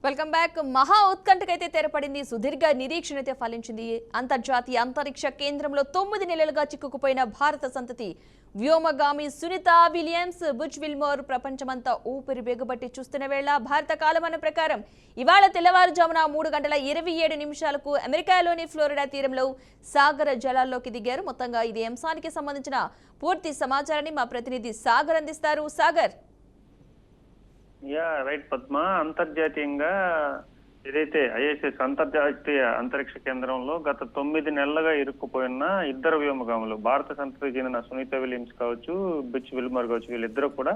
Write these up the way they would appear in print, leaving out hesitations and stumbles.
Welcome back. మహా ఉత్కంఠకైతే తెరపడింది. సుదీర్ఘ నిరీక్షణ అయితే ఫలించింది. అంతర్జాతీయ అంతరిక్ష కేంద్రంలో 9 నెలలుగా చిక్కుకుపోయిన భారత సంతతి వ్యోమగామి సునీత విలియమ్స్ బుచ్ విల్మోర్ ప్రపంచమంతా ఊపిరి బిగబట్టి చూస్తున్న వేళ భారత కాలమాన ప్రకారం ఇవాళ తెల్లవారుజామున 3:27 అమెరికాలోని ఫ్లోరిడా తీరంలో సాగర జలాల్లోకి దిగారు. మొత్తంగా ఇది అంశానికి సంబంధించిన పూర్తి సమాచారాన్ని మా ప్రతినిధి సాగర్ అందిస్తారు. సాగర్. రైట్ పద్మ. అంతర్జాతీయంగా ఏదైతే ఐఎస్ఎస్ అంతర్జాతీయ అంతరిక్ష కేంద్రంలో గత 9 నెలలుగా ఇరుక్కుపోయిన ఇద్దరు వ్యోమగాములు, భారత సంతతికి చెందిన సునీత విలియమ్స్ కావచ్చు, బుచ్ విల్మోర్ కావచ్చు, వీళ్ళిద్దరూ కూడా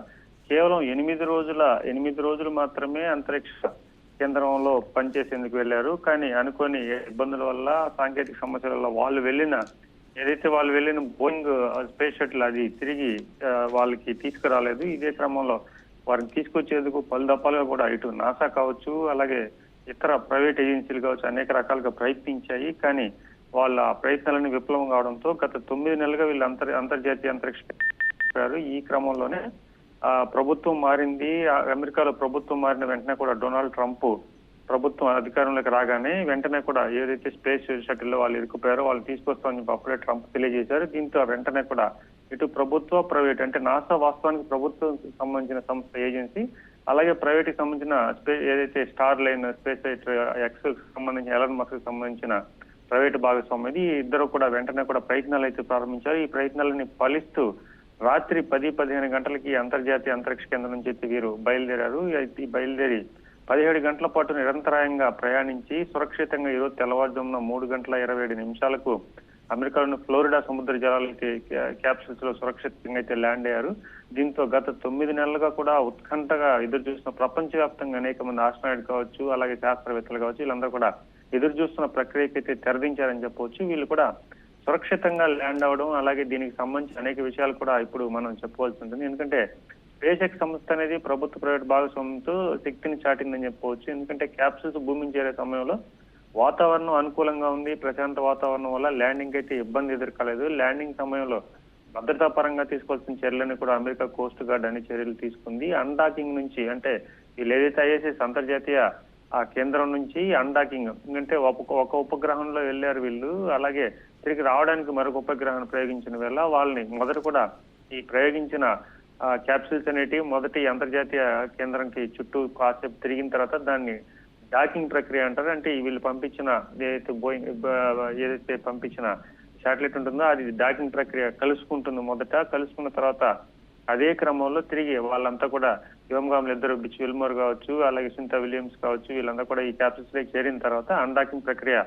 కేవలం 8 రోజులు మాత్రమే అంతరిక్ష కేంద్రంలో పనిచేసేందుకు వెళ్లారు. కానీ అనుకోని ఇబ్బందుల వల్ల, సాంకేతిక సమస్యల వల్ల వాళ్ళు వెళ్ళిన బోయింగ్ స్పేస్ షటిల్ అది తిరిగి వాళ్ళకి తీసుకురాలేదు. ఇదే క్రమంలో వారిని తీసుకొచ్చేందుకు పలు దఫాలుగా కూడా ఇటు నాసా కావచ్చు, అలాగే ఇతర ప్రైవేట్ ఏజెన్సీలు కావచ్చు అనేక రకాలుగా ప్రయత్నించాయి. కానీ వాళ్ళ ప్రయత్నాలన్నీ విఫలం కావడంతో గత 9 నెలలుగా వీళ్ళు అంతర్జాతీయ అంతరిక్ష. ఈ క్రమంలోనే ప్రభుత్వం మారింది. అమెరికాలో ప్రభుత్వం మారిన వెంటనే కూడా డొనాల్డ్ ట్రంప్ ప్రభుత్వం అధికారంలోకి రాగానే వెంటనే కూడా ఏదైతే స్పేస్ షటిల్లో వాళ్ళు ఇరుక్కుపోయారో వాళ్ళు తీసుకొస్తామని చెప్పి అప్పుడే ట్రంప్ తెలియజేశారు. దీంతో వెంటనే కూడా ఇటు ప్రభుత్వ, ప్రైవేట్ అంటే నాసా వాస్తవానికి ప్రభుత్వం సంబంధించిన సంస్థ ఏజెన్సీ, అలాగే ప్రైవేట్ కి సంబంధించిన ఏదైతే స్టార్ లైన్ స్పేస్ ఎక్స్ సంబంధించిన ఎలన్ మస్క్ సంబంధించిన ప్రైవేట్ భాగస్వామి, ఇద్దరు కూడా వెంటనే కూడా ప్రయత్నాలు అయితే ప్రారంభించారు. ఈ ప్రయత్నాలని ఫలిస్తూ రాత్రి 10-15 గంటలకి అంతర్జాతీయ అంతరిక్ష కేంద్రం నుంచి అయితే వీరు బయలుదేరారు. బయలుదేరి 17 గంటల పాటు నిరంతరాయంగా ప్రయాణించి సురక్షితంగా ఈరోజు తెల్లవారుజామున 3:27 అమెరికాలోని ఫ్లోరిడా సముద్ర జలాలైతే క్యాప్సూల్స్ లో సురక్షితంగా అయితే ల్యాండ్ అయ్యారు. దీంతో గత 9 నెలలుగా కూడా ఉత్కంఠగా ఎదురు చూస్తున్న ప్రపంచవ్యాప్తంగా అనేక మంది ఆస్ట్రోనాట్ కావచ్చు, అలాగే శాస్త్రవేత్తలు కావచ్చు, వీళ్ళందరూ కూడా ఎదురు చూస్తున్న ప్రక్రియకైతే తెరదించారని చెప్పవచ్చు. వీళ్ళు కూడా సురక్షితంగా ల్యాండ్ అవడం, అలాగే దీనికి సంబంధించి అనేక విషయాలు కూడా ఇప్పుడు మనం చెప్పవలసి ఉంటుంది. ఎందుకంటే స్పేస్ ఎక్స్ సంస్థ అనేది ప్రభుత్వ ప్రైవేట్ భాగస్వామ్యంతో శక్తిని చాటిందని చెప్పవచ్చు. ఎందుకంటే క్యాప్సూల్స్ భూమిని చేరే సమయంలో వాతావరణం అనుకూలంగా ఉంది, ప్రశాంత వాతావరణం వల్ల ల్యాండింగ్ అయితే ఇబ్బంది ఎదుర్కోలేదు. ల్యాండింగ్ సమయంలో భద్రతా పరంగా తీసుకోవాల్సిన చర్యలని కూడా అమెరికా కోస్ట్ గార్డ్ అనే చర్యలు తీసుకుంది. అన్డాకింగ్ నుంచి అంటే వీళ్ళు ఏదైతే ఐఎస్ఎస్ అంతర్జాతీయ ఆ కేంద్రం నుంచి అన్డాకింగ్ అంటే ఒక ఉపగ్రహంలో వెళ్ళారు వీళ్ళు, అలాగే తిరిగి రావడానికి మరొక ఉపగ్రహాన్ని ప్రయోగించిన వేళ వాళ్ళని మొదట కూడా ఈ ప్రయోగించిన క్యాప్సూల్స్ అనేటివి మొదటి అంతర్జాతీయ కేంద్రంకి చుట్టూ కాసేపు తిరిగిన తర్వాత దాన్ని డాకింగ్ ప్రక్రియ అంటారు. అంటే వీళ్ళు పంపించిన ఏదైతే పంపించిన శాటిలైట్ ఉంటుందో అది డాకింగ్ ప్రక్రియ కలుసుకుంటుంది. కలుసుకున్న తర్వాత అదే క్రమంలో తిరిగి వాళ్ళంతా కూడా వ్యోమగాములు ఇద్దరు బుచ్ విల్మోర్ కావచ్చు, అలాగే సునీత విలియమ్స్ కావచ్చు, వీళ్ళంతా కూడా ఈ క్యాప్సూల్స్ లోకి చేరిన తర్వాత అన్డాకింగ్ ప్రక్రియ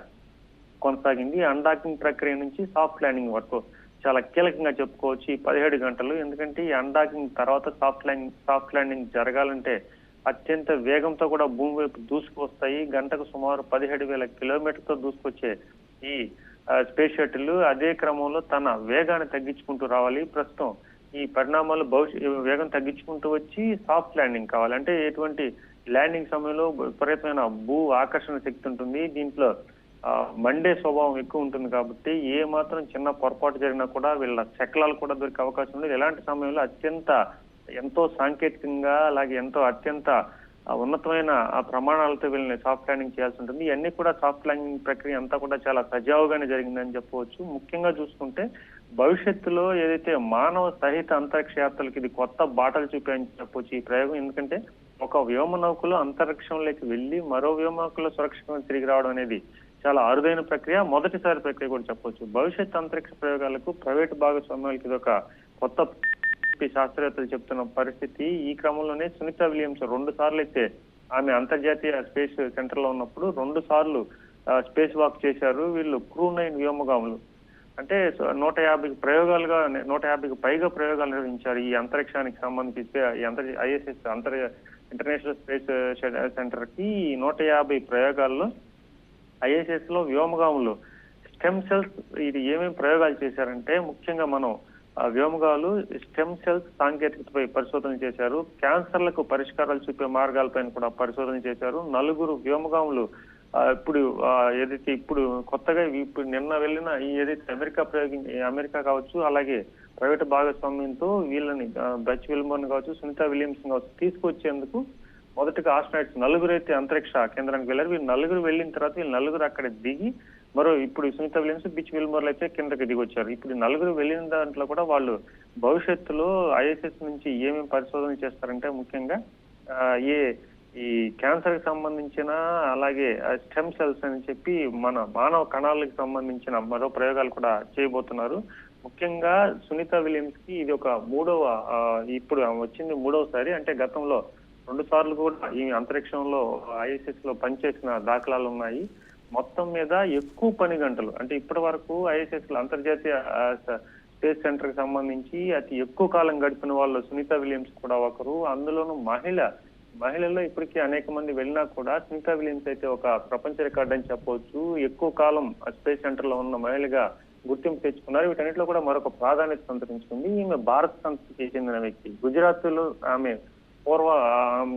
కొనసాగింది. అన్డాకింగ్ ప్రక్రియ నుంచి సాఫ్ట్ ల్యాండింగ్ వరకు చాలా కీలకంగా చెప్పుకోవచ్చు ఈ 17 గంటలు. ఎందుకంటే ఈ అన్డాకింగ్ తర్వాత సాఫ్ట్ ల్యాండింగ్ జరగాలంటే అత్యంత వేగంతో కూడా భూమి వైపు దూసుకొస్తాయి. గంటకు సుమారు 17,000 కిలోమీటర్లతో దూసుకొచ్చే ఈ స్పేస్ షటిల్ అదే క్రమంలో తన వేగాన్ని తగ్గించుకుంటూ రావాలి. ప్రస్తుతం ఈ పరిణామాలు వేగం తగ్గించుకుంటూ వచ్చి సాఫ్ట్ ల్యాండింగ్ కావాలి. అంటే ఎటువంటి ల్యాండింగ్ సమయంలో విపరీతమైన భూ ఆకర్షణ శక్తి ఉంటుంది. దీంట్లో మండే స్వభావం ఎక్కువ ఉంటుంది కాబట్టి ఏ మాత్రం చిన్న పొరపాటు జరిగినా కూడా వీళ్ళ చక్రాలు కూడా దొరికే అవకాశం ఉంది. ఇలాంటి సమయంలో ఎంతో సాంకేతికంగా అలాగే అత్యంత ఉన్నతమైన ప్రమాణాలతో వీళ్ళని సాఫ్ట్ ల్యాండింగ్ చేయాల్సి ఉంటుంది. ఇవన్నీ కూడా సాఫ్ట్ ల్యాండింగ్ ప్రక్రియ అంతా కూడా చాలా సజావుగానే జరిగిందని చెప్పవచ్చు. ముఖ్యంగా చూసుకుంటే భవిష్యత్తులో ఏదైతే మానవ సహిత అంతరిక్ష యాత్రలకు ఇది కొత్త బాటలు చూపాయని చెప్పవచ్చు ఈ ప్రయోగం. ఎందుకంటే ఒక వ్యోమనౌకలో అంతరిక్షంలోకి వెళ్లి మరో వ్యోమనౌకలో సురక్షితంగా తిరిగి రావడం అనేది చాలా అరుదైన ప్రక్రియ, మొదటిసారి ప్రక్రియ కూడా చెప్పవచ్చు. భవిష్యత్ అంతరిక్ష ప్రయోగాలకు ప్రైవేట్ భాగస్వామ్యాలకు ఇది ఒక కొత్త శాస్త్రవేత్తలు చెప్తున్న పరిస్థితి. ఈ క్రమంలోనే సునీత విలియమ్స్ 2 సార్లు అయితే ఆమె అంతర్జాతీయ స్పేస్ సెంటర్ లో ఉన్నప్పుడు 2 సార్లు స్పేస్ వాక్ చేశారు. వీళ్ళు క్రూ 9 వ్యోమగాములు అంటే 150కి పైగా ప్రయోగాలు నిర్వహించారు ఈ అంతరిక్షానికి సంబంధించి. ఐఎస్ఎస్ ఇంటర్నేషనల్ స్పేస్ సెంటర్ కి 150 ప్రయోగాల్లో ఐఎస్ఎస్ లో వ్యోమగాములు స్టెమ్ సెల్స్ ఇది ఏమేమి ప్రయోగాలు చేశారంటే ముఖ్యంగా మనం వ్యోమగాములు స్టెమ్ సెల్స్ సాంకేతికతపై పరిశోధన చేశారు. క్యాన్సర్లకు పరిష్కారాలు చూపే మార్గాలపైన కూడా పరిశోధన చేశారు. 4 వ్యోమగాములు ఇప్పుడు కొత్తగా నిన్న వెళ్ళిన ఏదైతే అమెరికా కావచ్చు, అలాగే ప్రైవేట్ భాగస్వామ్యంతో వీళ్ళని బచ్ విల్మోర్ కావచ్చు, సునీత విలియమ్స్ కావచ్చు తీసుకొచ్చేందుకు మొదటగా ఆస్ట్రోనాట్స్ నలుగురు అయితే అంతరిక్ష కేంద్రానికి వెళ్ళారు. వీళ్ళు నలుగురు వెళ్ళిన తర్వాత వీళ్ళు నలుగురు అక్కడ దిగి ఇప్పుడు సునీత విలియమ్స్, బిచ్ విల్మోర్ అయితే కిందకి దిగొచ్చారు. ఇప్పుడు నలుగురు వెళ్ళిన దాంట్లో కూడా వాళ్ళు భవిష్యత్తులో ఐఎస్ఎస్ నుంచి ఏమేమి పరిశోధన చేస్తారంటే ముఖ్యంగా ఈ క్యాన్సర్ కి సంబంధించిన అలాగే స్టెమ్ సెల్స్ అని చెప్పి మన మానవ కణాలకు సంబంధించిన మరో ప్రయోగాలు కూడా చేయబోతున్నారు. ముఖ్యంగా సునీత విలియమ్స్ కి ఇది ఒక ఇప్పుడు వచ్చింది మూడవసారి. అంటే గతంలో 2 సార్లు కూడా ఈ అంతరిక్షంలో ఐఎస్ఎస్ లో పనిచేసిన దాఖలాలు ఉన్నాయి. మొత్తం మీద ఎక్కువ పని గంటలు అంటే ఇప్పటి వరకు ఐఎస్ఎస్ లో అంతర్జాతీయ స్పేస్ సెంటర్ కి సంబంధించి అతి ఎక్కువ కాలం గడిపిన వాళ్ళు సునీత విలియమ్స్ కూడా ఒకరు. అందులోనూ మహిళల్లో ఇప్పటికీ అనేక మంది వెళ్ళినా కూడా సునీత విలియమ్స్ అయితే ఒక ప్రపంచ రికార్డు అని చెప్పవచ్చు. ఎక్కువ కాలం స్పేస్ సెంటర్ లో ఉన్న మహిళగా గుర్తింపు తెచ్చుకున్నారు. వీటన్నిటిలో కూడా మరొక ప్రాధాన్యత సంతరించుకుంది. ఈమె భారత సంస్కృతికి చెందిన వ్యక్తి. గుజరాత్ లో ఆమె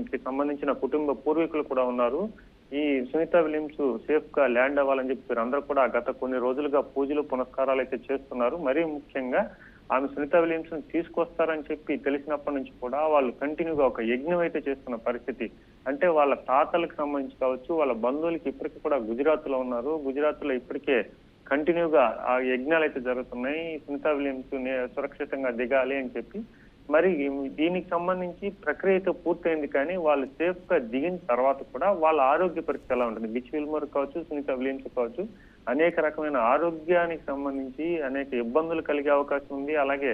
కి సంబంధించిన కుటుంబ పూర్వీకులు కూడా ఉన్నారు. ఈ సునీత విలియమ్స్ సేఫ్ గా ల్యాండ్ అవ్వాలని చెప్పి అందరూ కూడా గత కొన్ని రోజులుగా పూజలు పునస్కారాలు అయితే చేస్తున్నారు. మరీ ముఖ్యంగా ఆమె సునీత విలియమ్స్ ని తీసుకొస్తారని చెప్పి తెలిసినప్పటి నుంచి కూడా వాళ్ళు కంటిన్యూగా ఒక యజ్ఞం అయితే చేస్తున్న పరిస్థితి. అంటే వాళ్ళ తాతలకు సంబంధించి కావచ్చు, వాళ్ళ బంధువులకి ఇప్పటికీ కూడా గుజరాత్ లో ఉన్నారు. గుజరాత్ లో ఇప్పటికే కంటిన్యూగా ఆ యజ్ఞాలు అయితే జరుగుతున్నాయి. సునీత విలియమ్స్ సురక్షితంగా దిగాలి అని చెప్పి. మరి దీనికి సంబంధించి ప్రక్రియ అయితే పూర్తయింది, కానీ వాళ్ళు సేఫ్ గా దిగిన తర్వాత కూడా వాళ్ళ ఆరోగ్య పరిస్థితి ఎలా ఉంటుంది, బిచ్ విల్మోర్ కావచ్చు, సునీత విలియమ్స్ కావచ్చు, అనేక రకమైన ఆరోగ్యానికి సంబంధించి అనేక ఇబ్బందులు కలిగే అవకాశం ఉంది. అలాగే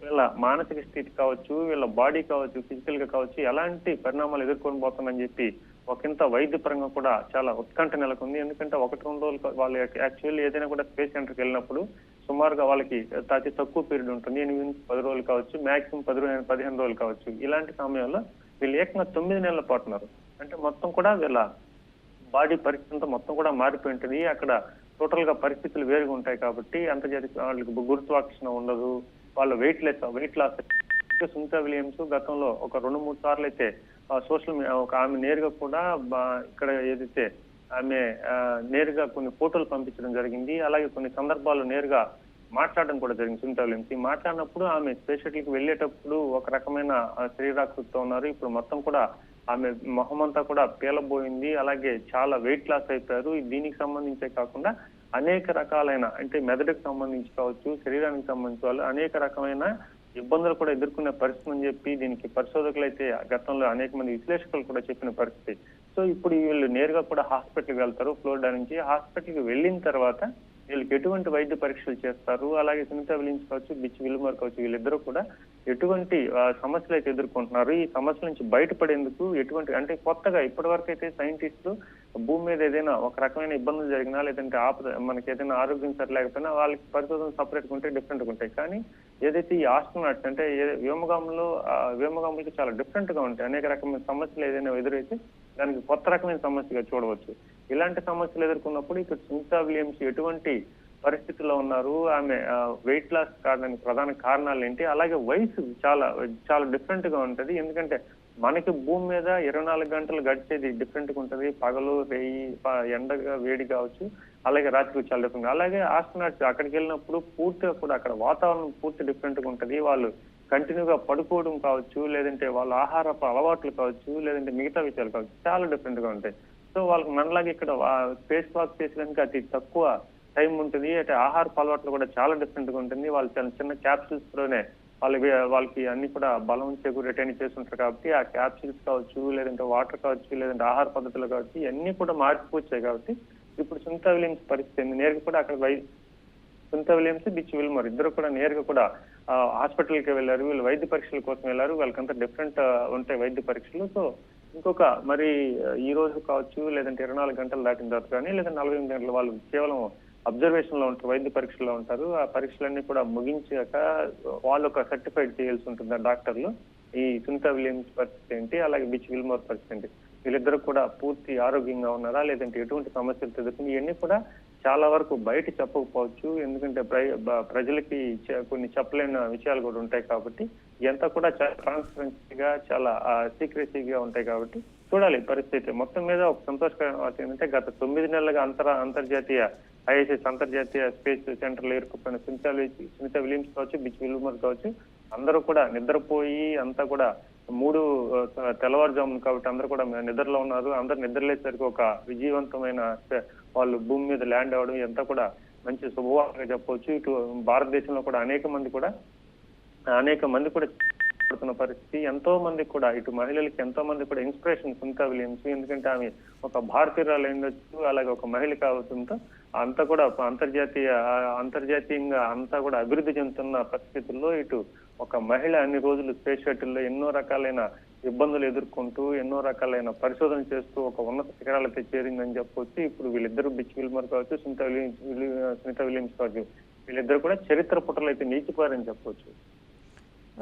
వీళ్ళ మానసిక స్థితి కావచ్చు, వీళ్ళ బాడీ కావచ్చు, ఫిజికల్ గా కావచ్చు, ఎలాంటి పరిణామాలు ఎదుర్కొని పోతుందని చెప్పి ఒకంత వైద్యపరంగా కూడా చాలా ఉత్కంఠ నెలకొంది. ఎందుకంటే 1-2 రోజులు వాళ్ళు యాక్చువల్లీ ఏదైనా కూడా స్పేస్ సెంటర్కి వెళ్ళినప్పుడు సుమారుగా వాళ్ళకి అతి తక్కువ పీరియడ్ ఉంటుంది. 8 నుంచి 10 రోజులు కావచ్చు, మాక్సిమం 15 రోజులు కావచ్చు. ఇలాంటి సమయంలో వీళ్ళు ఏకంగా 9 నెలల పాటు ఉన్నారు. అంటే మొత్తం కూడా వీళ్ళ బాడీ పరిస్థితి మొత్తం కూడా మారిపోయి ఉంటుంది. అక్కడ టోటల్ గా పరిస్థితులు వేరుగా ఉంటాయి కాబట్టి అంతర్జాతీయ వాళ్ళకి గురుత్వాకర్షణ ఉండదు. వాళ్ళ వెయిట్ లాస్. సునీత విలియమ్స్ గతంలో ఒక 2-3 సార్లు అయితే సోషల్ మీడియా ఆమె నేరుగా కూడా ఇక్కడ ఏదైతే ఆమె నేరుగా కొన్ని ఫోటోలు పంపించడం జరిగింది. అలాగే కొన్ని సందర్భాల్లో నేరుగా మాట్లాడడం కూడా జరిగింది సునీత విలియమ్స్. మాట్లాడినప్పుడు ఆమె స్పేస్ షటిల్కి వెళ్ళేటప్పుడు ఒక రకమైన శరీరాకృతితో ఉన్నారు. ఇప్పుడు మొత్తం కూడా ఆమె మొహం అంతా కూడా పేలబోయింది. అలాగే చాలా వెయిట్ లాస్ అయిపోయారు. దీనికి సంబంధించే కాకుండా అనేక రకాలైన అంటే మెదడుకు సంబంధించి కావచ్చు, శరీరానికి సంబంధించి వాళ్ళు అనేక రకమైన ఇబ్బందులు కూడా ఎదుర్కొనే పరిస్థితి అని చెప్పి దీనికి పరిశోధకులు అయితే గతంలో అనేక మంది విశ్లేషకులు కూడా చెప్పిన పరిస్థితి. సో ఇప్పుడు వీళ్ళు నేరుగా కూడా హాస్పిటల్కి వెళ్తారు. ఫ్లోరిడా నుంచి హాస్పిటల్కి వెళ్ళిన తర్వాత వీళ్ళకి ఎటువంటి వైద్య పరీక్షలు చేస్తారు, అలాగే సునీత విలియమ్స్ కావచ్చు, బిచ్ విల్మోర్ కావచ్చు, వీళ్ళిద్దరూ కూడా ఎటువంటి సమస్యలు అయితే ఎదుర్కొంటున్నారు, ఈ సమస్యల నుంచి బయటపడేందుకు ఎటువంటి అంటే కొత్తగా ఇప్పటి వరకు అయితే సైంటిస్టులు భూమి మీద ఏదైనా ఒక రకమైన ఇబ్బందులు జరిగినా లేదంటే మనకి ఏదైనా ఆరోగ్యం సరిలేకపోయినా వాళ్ళకి పరిశోధన సపరేట్గా ఉంటాయి, డిఫరెంట్గా ఉంటాయి. కానీ ఏదైతే ఈ ఆస్ట్రోనాట్స్ అంటే వ్యోమగాములకి చాలా డిఫరెంట్ గా ఉంటాయి. అనేక రకమైన సమస్యలు ఏదైనా ఎదురైతే దానికి కొత్త రకమైన సమస్యగా చూడవచ్చు. ఇలాంటి సమస్యలు ఎదుర్కొన్నప్పుడు ఇక్కడ సునీత విలియమ్స్ ఎటువంటి పరిస్థితుల్లో ఉన్నారు, ఆమె వెయిట్ లాస్ కావడానికి ప్రధాన కారణాలు ఏంటి, అలాగే వయసు చాలా చాలా డిఫరెంట్ గా ఉంటది. ఎందుకంటే మనకి భూమి మీద 24 గంటలు గడిచేది డిఫరెంట్ గా ఉంటది. పగలు రేయి ఎండగా వేడి కావచ్చు, అలాగే రాత్రి చాలా డిఫరెంట్. అలాగే ఆస్ట్రోనాట్స్ అక్కడికి వెళ్ళినప్పుడు పూర్తిగా కూడా అక్కడ వాతావరణం పూర్తి డిఫరెంట్ గా ఉంటది. వాళ్ళు కంటిన్యూగా పడుకోవడం కావచ్చు, లేదంటే వాళ్ళ ఆహారపు అలవాట్లు కావచ్చు, లేదంటే మిగతా విషయాలు కావచ్చు, చాలా డిఫరెంట్ గా ఉంటాయి. సో వాళ్ళకి మనలాగా ఇక్కడ స్పేస్ వాక్ చేసేదానికి అతి తక్కువ టైం ఉంటుంది. అంటే ఆహారపు అలవాట్లు కూడా చాలా డిఫరెంట్ గా ఉంటుంది. వాళ్ళు చాలా చిన్న క్యాప్సూల్స్ లోనే వాళ్ళకి అన్ని కూడా బలం చేకూరేటని చేస్తుంటారు కాబట్టి ఆ క్యాప్సూల్స్ కావచ్చు, లేదంటే వాటర్ కావచ్చు, లేదంటే ఆహార పద్ధతులు కావచ్చు, ఇవన్నీ కూడా మార్చిపోచ్చాయి. కాబట్టి ఇప్పుడు సునీత విలియమ్స్ పరిస్థితి నేరుగా కూడా అక్కడ సునీత విలియమ్స్, బిచ్ విల్మోర్ ఇద్దరు కూడా నేరుగా కూడా హాస్పిటల్కి వెళ్ళారు. వీళ్ళు వైద్య పరీక్షల కోసం వెళ్ళారు. వాళ్ళకంతా డిఫరెంట్ ఉంటాయి వైద్య పరీక్షలు. సో ఇంకొక మరి ఈ రోజు కావచ్చు, లేదంటే 24 గంటలు దాటిన తర్వాత కానీ, లేదంటే 48 గంటలు వాళ్ళు కేవలం అబ్జర్వేషన్ లో ఉంటారు, వైద్య పరీక్షల్లో ఉంటారు. ఆ పరీక్షలన్నీ కూడా ముగించాక వాళ్ళు ఒక సర్టిఫైడ్ చేయాల్సి ఉంటుంది ఆ డాక్టర్లు. ఈ సునీత విలియమ్స్ పరిస్థితి ఏంటి, అలాగే బిచ్ విల్మోర్ పరిస్థితి ఏంటి, వీళ్ళిద్దరు కూడా పూర్తి ఆరోగ్యంగా ఉన్నారా, లేదంటే ఎటువంటి సమస్యలు ఎదుర్కొని, ఇవన్నీ కూడా చాలా వరకు బయట చెప్పకపోవచ్చు. ఎందుకంటే ప్రజలకి కొన్ని చెప్పలేని విషయాలు కూడా ఉంటాయి కాబట్టి ఇదంతా కూడా చాలా ట్రాన్స్పరెన్సీగా చాలా సీక్రెసీగా ఉంటాయి. కాబట్టి చూడాలి పరిస్థితి. మొత్తం మీద ఒక సంతోషకరమైన ఏంటంటే గత 9 నెలలుగా అంతర్జాతీయ ఐఎస్ఎస్ అంతర్జాతీయ స్పేస్ సెంటర్ లో ఇరుక్కుపోయిన సునీత విలియమ్స్ కావచ్చు, బిచ్ విల్మోర్ కావచ్చు, అందరూ కూడా నిద్రపోయి అంతా కూడా మూడు తెల్లవారుజామున కాబట్టి అందరూ కూడా నిద్రలో ఉన్నారు. అందరు నిద్రలేసరికి ఒక విజయవంతమైన వాళ్ళు భూమి మీద ల్యాండ్ అవ్వడం ఎంత కూడా మంచి శుభవార్తగా చెప్పవచ్చు. ఇటు భారతదేశంలో కూడా అనేక మంది కూడా పడుతున్న పరిస్థితి. ఎంతో మంది కూడా ఇటు మహిళలకి ఎంతో మంది కూడా ఇన్స్పిరేషన్ సునీతా విలియమ్స్. ఎందుకంటే ఆమె ఒక భారతీయురాలు అయిండొచ్చు, అలాగే ఒక మహిళ కావడంతో అంతా కూడా అంతర్జాతీయంగా అంతా కూడా అభివృద్ధి చెందుతున్న పరిస్థితుల్లో ఇటు ఒక మహిళ అన్ని రోజులు స్పేస్ షటిల్లో ఎన్నో రకాలైన ఇబ్బందులు ఎదుర్కొంటూ ఎన్నో రకాలైన పరిశోధన చేస్తూ ఒక ఉన్నత శిఖరాలైతే చేరిందని చెప్పొచ్చు. ఇప్పుడు వీళ్ళిద్దరు బిచ్ విల్మర్ కావచ్చు, సునీతా విలియమ్స్ కావచ్చు, వీళ్ళిద్దరు కూడా చరిత్ర పుటలు అయితే నిలిచిపోయారని చెప్పొచ్చు.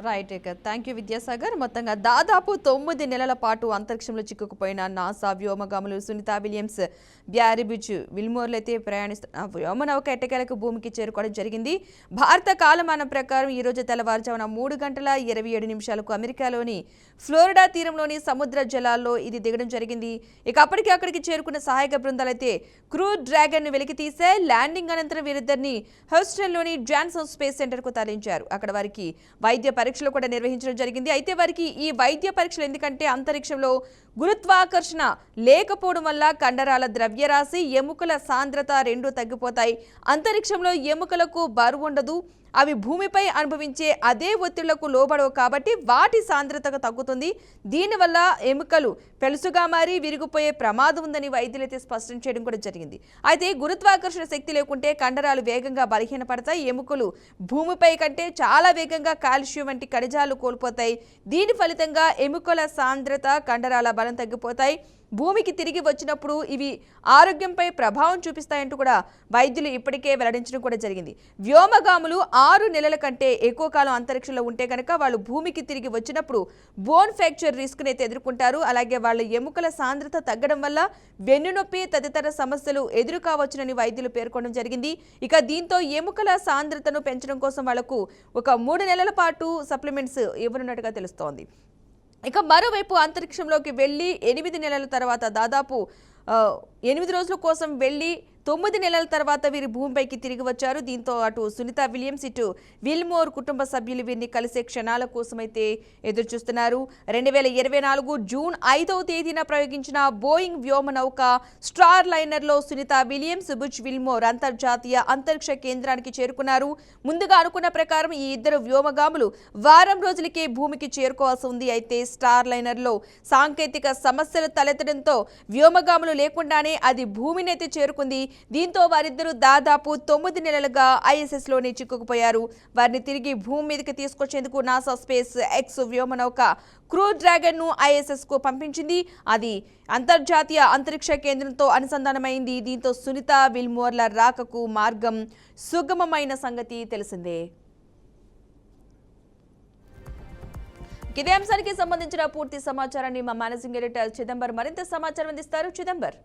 రైట్. ఇక థ్యాంక్ యూ విద్యాసాగర్. మొత్తంగా దాదాపు 9 నెలల పాటు అంతరిక్షంలో చిక్కుకుపోయిన నాసా వ్యోమగాములు సునీతా విలియమ్స్, బ్యారీ బిచ్ విల్మోర్లు అయితే ప్రయాణిస్తున్న వ్యోమనౌక ఎట్టకేలకు భూమికి చేరుకోవడం జరిగింది. భారత కాలమానం ప్రకారం ఈ రోజు తెల్లవారుజామున 3:27 అమెరికాలోని ఫ్లోరిడా తీరంలోని సముద్ర జలాల్లో ఇది దిగడం జరిగింది. ఇక అక్కడికి చేరుకున్న సహాయక బృందాలు అయితే క్రూ డ్రాగన్ ను వెలికి తీసే ల్యాండింగ్ అనంతరం వీరిద్దరిని హ్యూస్టన్లోని జాన్సన్ స్పేస్ సెంటర్ కు తరలించారు. అక్కడ వారికి వైద్య పరీక్షలు కూడా నిర్వహించడం జరిగింది. అయితే వారికి ఈ వైద్య పరీక్షలు ఎందుకంటే అంతరిక్షంలో గురుత్వాకర్షణ లేకపోవడం వల్ల కండరాల ద్రవ్యరాశి, ఎముకల సాంద్రత రెండూ తగ్గిపోతాయి. అంతరిక్షంలో ఎముకలకు బరువు ఉండదు, అవి భూమిపై అనుభవించే అదే ఒత్తిళ్లకు లోబడవు కాబట్టి వాటి సాంద్రత తగ్గుతుంది. దీనివల్ల ఎముకలు పెలుసుగా మారి విరిగిపోయే ప్రమాదం ఉందని వైద్యులైతే స్పష్టం చేయడం కూడా జరిగింది. అయితే గురుత్వాకర్షణ శక్తి లేకుంటే కండరాలు వేగంగా బలహీనపడతాయి, ఎముకలు భూమిపై కంటే చాలా వేగంగా కాల్షియం వంటి ఖనిజాలు కోల్పోతాయి. దీని ఫలితంగా ఎముకల సాంద్రత, కండరాల బలం తగ్గిపోతాయి. భూమికి తిరిగి వచ్చినప్పుడు ఇవి ఆరోగ్యంపై ప్రభావం చూపిస్తాయంటూ కూడా వైద్యులు ఇప్పటికే వెల్లడించడం కూడా జరిగింది. వ్యోమగాములు 6 నెలల కంటే ఎక్కువ కాలం అంతరిక్షంలో ఉంటే కనుక వాళ్ళు భూమికి తిరిగి వచ్చినప్పుడు బోన్ ఫ్రాక్చర్ రిస్క్ని అయితే ఎదుర్కొంటారు. అలాగే వాళ్ళ ఎముకల సాంద్రత తగ్గడం వల్ల వెన్నునొప్పి తదితర సమస్యలు ఎదురు కావచ్చునని వైద్యులు పేర్కొనడం జరిగింది. ఇక దీంతో ఎముకల సాంద్రతను పెంచడం కోసం వాళ్లకు ఒక 3 నెలల పాటు సప్లిమెంట్స్ ఇవ్వనున్నట్టుగా తెలుస్తోంది. ఇక మరోవైపు అంతరిక్షంలోకి వెళ్ళి 8 నెలల తర్వాత దాదాపు 8 రోజుల కోసం వెళ్ళి 9 నెలల తర్వాత వీరు భూమిపైకి తిరిగి వచ్చారు. దీంతో అటు సునీతా విలియమ్స్, ఇటు విల్మోర్ కుటుంబ సభ్యులు వీరిని కలిసే క్షణాల కోసమైతే ఎదురు చూస్తున్నారు. 2024 జూన్ 5వ తేదీన ప్రయోగించిన బోయింగ్ వ్యోమనౌక స్టార్ లైనర్లో సునీతా విలియమ్స్, బుచ్ విల్మోర్ అంతర్జాతీయ అంతరిక్ష కేంద్రానికి చేరుకున్నారు. ముందుగా అనుకున్న ప్రకారం ఈ ఇద్దరు వ్యోమగాములు వారం రోజులకే భూమికి చేరుకోవాల్సి ఉంది. అయితే స్టార్ లైనర్లో సాంకేతిక సమస్యలు తలెత్తడంతో వ్యోమగాములు లేకుండానే అది భూమిని అయితే చేరుకుంది. దీంతో వారిద్దరూ దాదాపు 9 నెలలుగా ఐఎస్ఎస్లోనే చిక్కుకుపోయారు. వారిని తిరిగి భూమి మీదకి తీసుకొచ్చేందుకు నాసా స్పేస్ ఎక్స్ వ్యోమనౌక క్రూ డ్రాగన్ ను ఐఎస్ఎస్ కు పంపించింది. అది అంతర్జాతీయ అంతరిక్ష కేంద్రంతో అనుసంధానమైంది. దీంతో సునీతా విల్మోర్ల రాకకు మార్గం సుగమమైన సంగతి తెలిసిందే. ఇదే అంశానికి సంబంధించిన పూర్తి సమాచారాన్ని మా మేనేజింగ్ ఎడిటర్ చిదంబర్ మరింత సమాచారం అందిస్తారు. చిదంబర్,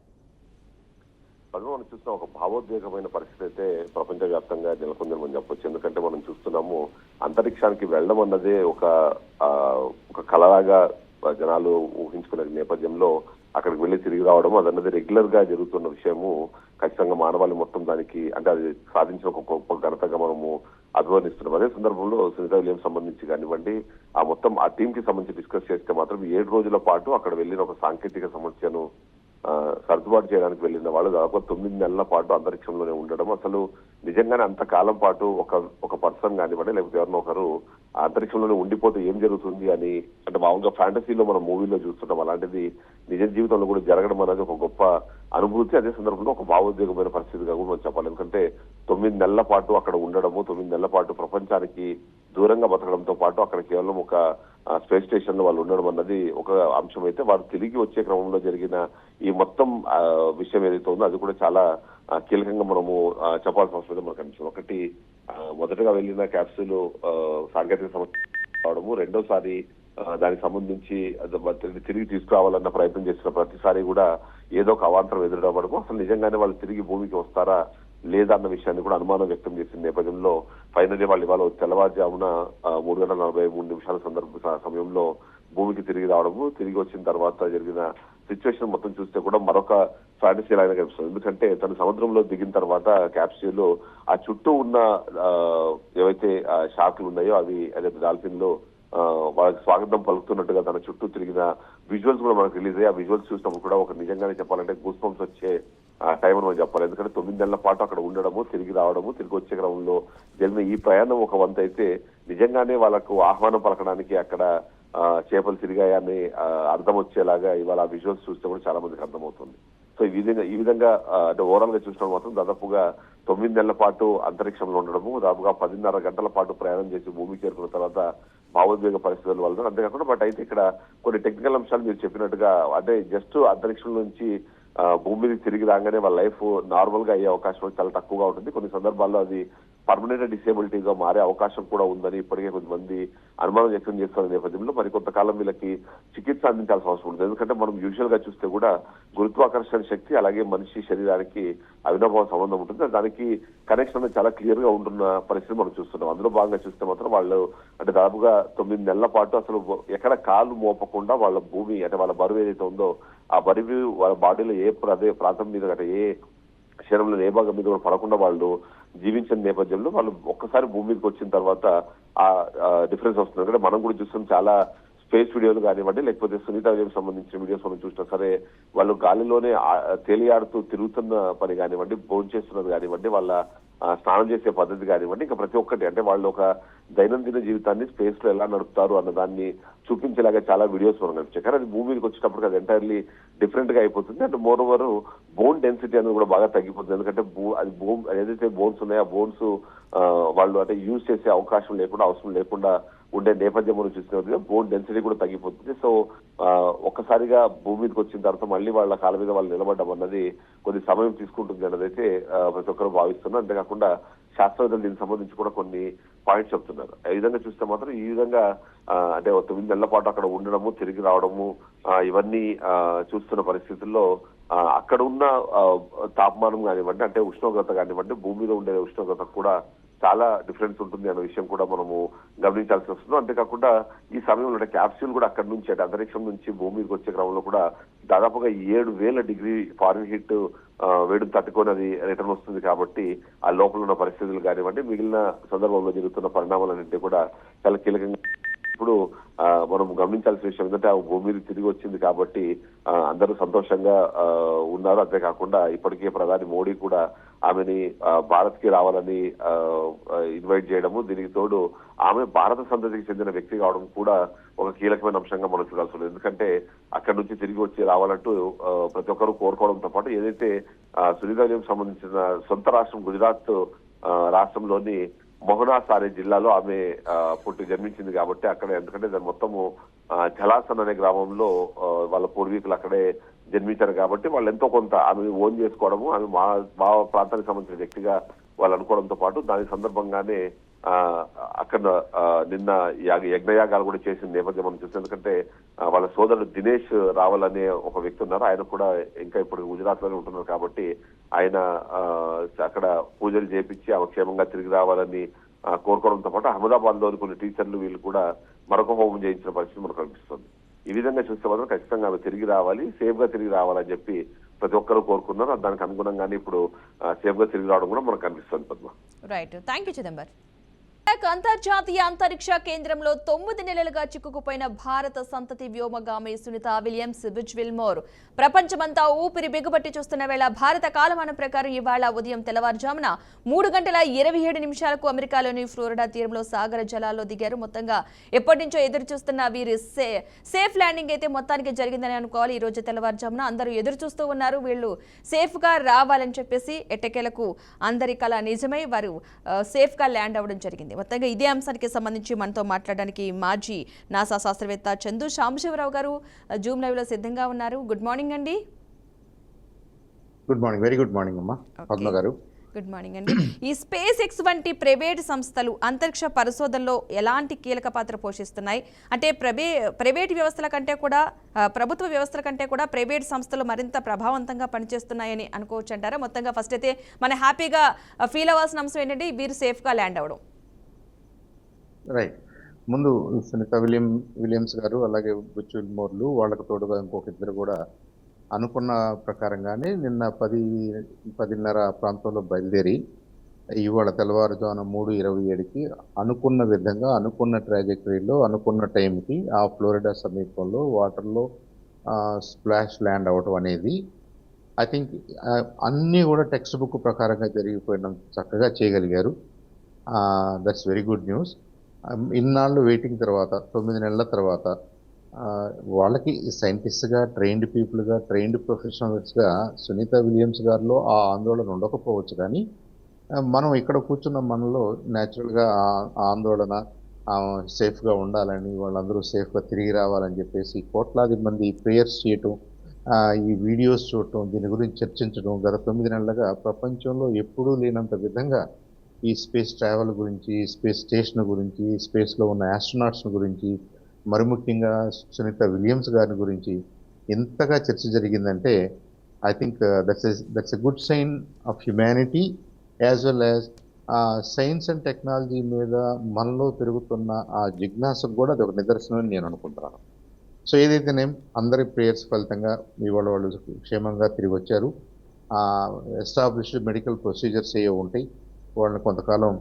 మనం చూస్తున్న ఒక భావోద్వేగమైన పరిస్థితి అయితే ప్రపంచవ్యాప్తంగా నెలకొందని మనం చెప్పొచ్చు. ఎందుకంటే మనం చూస్తున్నాము అంతరిక్షానికి వెళ్ళడం అన్నదే ఒక కళలాగా జనాలు ఊహించుకునే నేపథ్యంలో అక్కడికి వెళ్ళి తిరిగి రావడం అదన్నది రెగ్యులర్ గా జరుగుతున్న విషయము. ఖచ్చితంగా మానవాళి మొత్తం దానికి అంటే అది సాధించిన ఒక గొప్ప ఘనతగా మనము అభివర్ణిస్తున్నాం. అదే సందర్భంలో సునీతా విలియమ్స్ సంబంధించి కానివ్వండి, ఆ టీం కి సంబంధించి డిస్కస్ చేస్తే మాత్రం 7 రోజుల పాటు అక్కడ వెళ్ళిన ఒక సాంకేతిక సమస్యను సర్దుబాటు చేయడానికి వెళ్ళిన వాళ్ళు దాదాపు 9 నెలల పాటు అంతరిక్షంలోనే ఉండడం, అసలు నిజంగానే అంతకాలం పాటు ఒక పర్సన్ కానివ్వండి లేకపోతే ఎవరినో ఒకరు అంతరిక్షంలోనే ఉండిపోతే ఏం జరుగుతుంది అని అంటే మామూలుగా ఫ్యాంటసీలో మనం మూవీలో చూస్తుంటాం. అలాంటిది నిజ జీవితంలో కూడా జరగడం అనేది ఒక గొప్ప అనుభూతి. అదే సందర్భంలో ఒక భావోద్వేగమైన పరిస్థితిగా కూడా మనం చెప్పాలి. ఎందుకంటే 9 నెలల పాటు అక్కడ ఉండడము, 9 నెలల పాటు ప్రపంచానికి దూరంగా బతకడంతో పాటు అక్కడ కేవలం ఒక స్పేస్ స్టేషన్ లో వాళ్ళు ఉండడం అన్నది ఒక అంశం అయితే, వారు తిరిగి వచ్చే క్రమంలో జరిగిన ఈ మొత్తం విషయం ఏదైతే ఉందో అది కూడా చాలా కీలకంగా మనము చెప్పాల్సిన అవసరం మనకు అనిపిస్తుంది. ఒకటి, మొదటగా వెళ్ళిన క్యాప్సూల్ సాంకేతిక సమస్య రావడము, రెండోసారి దానికి సంబంధించి తిరిగి తీసుకురావాలన్న ప్రయత్నం చేసిన ప్రతిసారి కూడా ఏదో ఒక అవాంతరం ఎదురవ్వడము, అసలు నిజంగానే వాళ్ళు తిరిగి భూమికి వస్తారా లేదా అన్న విషయాన్ని కూడా అనుమానం వ్యక్తం చేసిన నేపథ్యంలో ఫైనల్లీ వాళ్ళు ఇవాళ తెల్లవారుజామున 3:43 సమయంలో భూమికి తిరిగి రావడము, తిరిగి వచ్చిన తర్వాత జరిగిన సిచ్యువేషన్ మొత్తం చూస్తే కూడా మరొక ఫ్యాంటసీ లాగా కనిపిస్తుంది. ఎందుకంటే తను సముద్రంలో దిగిన తర్వాత క్యాప్సూల్ ఆ చుట్టూ ఉన్న ఏవైతే షార్క్లు ఉన్నాయో అవి అదే డాల్ఫిన్లు వాళ్ళకి స్వాగతం పలుకుతున్నట్టుగా తన చుట్టూ తిరిగిన విజువల్స్ కూడా మనకు రిలీజ్ అయ్యి ఆ విజువల్స్ చూసినప్పుడు కూడా ఒక నిజంగానే చెప్పాలంటే గూస్ బంప్స్ వచ్చే టైం అని మనం చెప్పాలి. ఎందుకంటే 9 నెలల పాటు అక్కడ ఉండడము, తిరిగి రావడము, తిరిగి వచ్చే క్రమంలో జరిగిన ఈ ప్రయాణం ఒక వంత అయితే నిజంగానే వాళ్ళకు ఆహ్వానం పలకడానికి అక్కడ చేపలు తిరిగాయని అర్థం వచ్చేలాగా ఇవాళ ఆ విజువల్స్ చూస్తే కూడా చాలా మందికి అర్థమవుతుంది. సో ఈ విధంగా అంటే ఓవరాల్ గా చూసినప్పుడు మాత్రం దాదాపుగా 9 నెలల పాటు అంతరిక్షంలో ఉండడము, దాదాపుగా 10.5 గంటల పాటు ప్రయాణం చేసి భూమికి చేరుకున్న తర్వాత భావోద్వేగ పరిస్థితుల వల్ల అంతేకాకుండా బట్ అయితే ఇక్కడ కొన్ని టెక్నికల్ అంశాలు మీరు చెప్పినట్టుగా అంటే జస్ట్ అంతరిక్షం నుంచి భూమి మీదకి తిరిగి రాగానే వాళ్ళ లైఫ్ నార్మల్ గా అయ్యే అవకాశం చాలా తక్కువగా ఉంటుంది. కొన్ని సందర్భాల్లో అది పర్మనెంట్ డిసేబిలిటీగా మారే అవకాశం కూడా ఉందని ఇప్పటికే కొంతమంది అనుమానం వ్యక్తం చేస్తున్న నేపథ్యంలో మరి కొంతకాలం వీళ్ళకి చికిత్స అందించాల్సిన అవసరం ఉంటుంది. ఎందుకంటే మనం యూజువల్ గా చూస్తే కూడా గురుత్వాకర్షణ శక్తి అలాగే మనిషి శరీరానికి అవినాభావ సంబంధం ఉంటుంది. దానికి కనెక్షన్ అనేది చాలా క్లియర్ గా ఉంటున్న పరిస్థితి మనం చూస్తున్నాం. అందులో భాగంగా చూస్తే మాత్రం వాళ్ళు అంటే దాదాపుగా 9 నెలల పాటు అసలు ఎక్కడ కాలు మోపకుండా వాళ్ళ భూమి అంటే వాళ్ళ బరువు ఏదైతే ఉందో ఆ బరువు వాళ్ళ బాడీలో ఏ ప్రాంతం మీద అంటే ఏ శరీరంలో ఏ భాగం మీద కూడా పడకుండా వాళ్ళు జీవించిన నేపథ్యంలో వాళ్ళు ఒక్కసారి భూమి మీదకి వచ్చిన తర్వాత ఆ డిఫరెన్స్ వస్తుంది. ఎందుకంటే మనం కూడా చూస్తాం చాలా స్పేస్ వీడియోలు కానివ్వండి లేకపోతే సునీత విలియమ్స్ సంబంధించిన వీడియోస్ మనం చూసినా సరే వాళ్ళు గాలిలోనే తేలియాడుతూ తిరుగుతున్న పని కానివ్వండి, భోజనం చేస్తున్నది కానివ్వండి, వాళ్ళ స్నానం చేసే పద్ధతి కానివ్వండి, ఇంకా ప్రతి ఒక్కటి అంటే వాళ్ళు ఒక దైనందిన జీవితాన్ని స్పేస్ లో ఎలా నడుపుతారు అన్న దాన్ని చూపించేలాగా చాలా వీడియోస్ మనం కనిపించాయి. కానీ అది భూమి మీదకి వచ్చేటప్పుడు అది ఎంటైర్లీ డిఫరెంట్ గా అయిపోతుంది. And more over bone density అనేది కూడా బాగా తగ్గిపోతుంది. ఎందుకంటే ఏదైతే బోన్స్ ఉన్నాయో ఆ బోన్స్ వాళ్ళు అంటే యూజ్ చేసే అవకాశం లేకుండా అవసరం లేకుండా ఉండే నేపథ్యం మనం చూసినట్టుగా బోన్ డెన్సిటీ కూడా తగ్గిపోతుంది. సో ఒక్కసారిగా భూమి మీదకి వచ్చిన తర్వాత మళ్ళీ వాళ్ళ కాళ్ళ మీద వాళ్ళు నిలబడడం అన్నది కొద్ది సమయం తీసుకుంటుంది అన్నది అయితే ప్రతి ఒక్కరు భావిస్తున్నారు. అంతేకాకుండా శాస్త్రవేత్తలు దీనికి సంబంధించి కూడా కొన్ని పాయింట్స్ చెప్తున్నారు. ఈ విధంగా చూస్తే మాత్రం ఈ విధంగా అంటే 9 నెలల పాటు అక్కడ ఉండడము, తిరిగి రావడము ఇవన్నీ చూస్తున్న పరిస్థితుల్లో అక్కడ ఉన్న తాపమానం కానివ్వండి అంటే ఉష్ణోగ్రత కానివ్వండి భూమి మీద ఉండే ఉష్ణోగ్రత కూడా చాలా డిఫరెన్స్ ఉంటుంది అనే విషయం కూడా మనము గమనించాల్సి వస్తుంది. అంతేకాకుండా ఈ సమయంలో క్యాప్సూల్ కూడా అక్కడ నుంచి అంటే అంతరిక్షం నుంచి భూమికి వచ్చే క్రమంలో కూడా దాదాపుగా 7,000 డిగ్రీ ఫారెన్హీట్ వేడిని తట్టుకొని అది రిటర్న్ వస్తుంది. కాబట్టి ఆ లోపల ఉన్న పరిస్థితులు కానివ్వండి మిగిలిన సందర్భంలో జరుగుతున్న పరిణామాలన్నింటినీ కూడా చాలా కీలకంగా ఇప్పుడు మనం గమనించాల్సిన విషయం ఏంటంటే ఆ భూమి మీద తిరిగి వచ్చింది కాబట్టి అందరూ సంతోషంగా ఉన్నారు. అంతేకాకుండా ఇప్పటికే ప్రధాని మోడీ కూడా ఆమెని భారత్ కి రావాలని ఇన్వైట్ చేయడము, దీనికి తోడు ఆమె భారత సంతతికి చెందిన వ్యక్తి కావడం కూడా ఒక కీలకమైన అంశంగా మనం చూడాల్సి ఉంది. ఎందుకంటే అక్కడి నుంచి తిరిగి వచ్చి రావాలంటూ ప్రతి ఒక్కరూ కోరుకోవడంతో పాటు ఏదైతే సునీత విలియమ్స్ సంబంధించిన సొంత రాష్ట్రం గుజరాత్ రాష్ట్రంలోని మొహనాస్ అనే జిల్లాలో ఆమె పుట్టి జన్మించింది కాబట్టి అక్కడ ఎందుకంటే దాని మొత్తము ఝలాసన్ అనే గ్రామంలో వాళ్ళ పూర్వీకులు అక్కడే జన్మించారు కాబట్టి వాళ్ళు ఎంతో కొంత ఆమె ఓన్ చేసుకోవడము ఆమె మా ప్రాంతానికి సంబంధించిన వ్యక్తిగా వాళ్ళు అనుకోవడంతో పాటు దాని సందర్భంగానే అక్కడ నిన్న యజ్ఞయాగాలు కూడా చేసిన నేపథ్యం మనం చూస్తే ఎందుకంటే వాళ్ళ సోదరుడు దినేష్ రావల్ అనే ఒక వ్యక్తి ఉన్నారు. ఆయన కూడా ఇంకా ఇప్పుడు గుజరాత్ లోనే ఉంటున్నారు కాబట్టి ఆయన అక్కడ పూజలు చేపించి ఆమె క్షేమంగా తిరిగి రావాలని కోరుకోవడంతో పాటు అహ్మదాబాద్ లోని కొన్ని టీచర్లు వీళ్ళు కూడా మరొక హోమం చేయించిన పరిస్థితి మనకు కనిపిస్తుంది. ఈ విధంగా చూస్తే మాత్రం ఖచ్చితంగా ఆమె తిరిగి రావాలి, సేఫ్ గా తిరిగి రావాలని చెప్పి ప్రతి ఒక్కరూ కోరుకున్నారు. దానికి అనుగుణంగానే ఇప్పుడు సేఫ్ గా తిరిగి రావడం కూడా మనకు కనిపిస్తుంది. Padma right, thank you Chidambar. అంతర్జాతీయ అంతరిక్ష కేంద్రంలో 9 నెలలుగా చిక్కుకుపోయిన భారత సంతతి వ్యోమగామి సునీత విలియమ్స్ బుచ్ విల్మోర్ ప్రపంచమంతా ఊపిరి బిగుబట్టి చూస్తున్న వేళ భారత కాలమానం ప్రకారం ఇవాళ ఉదయం తెల్లవారుజామున 3:27 అమెరికాలోని ఫ్లోరిడా తీరంలో సాగర జలాల్లో దిగారు. మొత్తంగా ఎప్పటి నుంచో ఎదురు చూస్తున్న వీరి సేఫ్ ల్యాండింగ్ అయితే మొత్తానికి జరిగిందని అనుకోవాలి. ఈ రోజు తెల్లవారుజామున అందరూ ఎదురు చూస్తూ ఉన్నారు. వీళ్ళు సేఫ్ గా రావాలని చెప్పేసి ఎట్టకేలకు అందరి కళ నిజమై వారు సేఫ్ గా ల్యాండ్ అవ్వడం జరిగింది. మొత్తంగా ఇదే అంశానికి సంబంధించి మనతో మాట్లాడడానికి మాజీ నాసా శాస్త్రవేత్త చందు సాంబశివరావు గారు జూమ్ లైవ్ లో సిద్ధంగా ఉన్నారు. గుడ్ మార్నింగ్ అండి. Good morning, very good morning అమ్మా పద్మ గారు. గుడ్ మార్నింగ్ అండి. ఈ స్పేస్ ఎక్స్ వంటి ప్రైవేట్ సంస్థలు అంతరిక్ష పరిశోధనలో ఎలాంటి కీలక పాత్ర పోషిస్తున్నాయి? అంటే ప్రైవేట్ వ్యవస్థల కంటే కూడా ప్రభుత్వ వ్యవస్థల కంటే కూడా ప్రైవేట్ సంస్థలు మరింత ప్రభావవంతంగా పనిచేస్తున్నాయని అనుకోవచ్చు అంటారా? మొత్తంగా ఫస్ట్ అయితే మన హ్యాపీగా ఫీల్ అవ్వాల్సిన అంశం ఏంటంటే వీరు సేఫ్గా ల్యాండ్ అవ్వడం. రైట్, ముందు సునీత విలియమ్స్ గారు అలాగే బుచ్ విల్మోర్లు వాళ్ళకు తోడుగా ఇంకొక ఇద్దరు కూడా అనుకున్న ప్రకారంగానే నిన్న 10:30 ప్రాంతంలో బయలుదేరి ఇవాళ తెల్లవారుజామున 3:27కి అనుకున్న విధంగా, అనుకున్న ట్రాజెక్టరీలో, అనుకున్న టైంకి ఆ ఫ్లోరిడా సమీపంలో వాటర్లో స్ప్లాష్ ల్యాండ్ అవ్వటం అనేది ఐ థింక్ అన్నీ కూడా టెక్స్ట్ బుక్ ప్రకారంగా జరిగిపోయిన చక్కగా చేయగలిగారు. That's very good news. ఇన్నాళ్ళు వెయిటింగ్ తర్వాత 9 నెలల తర్వాత వాళ్ళకి సైంటిస్ట్గా, ట్రైన్డ్ పీపుల్గా, ట్రైన్డ్ ప్రొఫెషనల్స్గా సునీత విలియమ్స్ గారిలో ఆ ఆందోళన ఉండకపోవచ్చు, కానీ మనం ఇక్కడ కూర్చున్న మనలో న్యాచురల్గా ఆ ఆందోళన సేఫ్గా ఉండాలని, వాళ్ళందరూ సేఫ్గా తిరిగి రావాలని చెప్పేసి కోట్లాది మంది ప్రేయర్స్ చేయటం, ఈ వీడియోస్ చూడటం, దీని గురించి చర్చించడం గత 9 నెలలుగా ప్రపంచంలో ఎప్పుడూ లేనంత విధంగా ఈ స్పేస్ ట్రావెల్ గురించి, స్పేస్ స్టేషన్ గురించి, స్పేస్లో ఉన్న ఆస్ట్రోనాట్స్ గురించి, మరి ముఖ్యంగా సునీత విలియమ్స్ గారి గురించి ఎంతగా చర్చ జరిగిందంటే I think that's a good sign of humanity as well as science and technology మీద మనలో పెరుగుతున్న ఆ జిజ్ఞాసకు కూడా అది ఒక నిదర్శనం అని నేను అనుకుంటున్నాను. సో ఏదైతేనే అందరి ప్రేయర్స్ ఫలితంగా ఇవాళ వాళ్ళు క్షేమంగా తిరిగి వచ్చారు. ఎస్టాబ్లిష్డ్ మెడికల్ ప్రొసీజర్స్ ఏవో ఉంటాయి, వాళ్ళని కొంతకాలం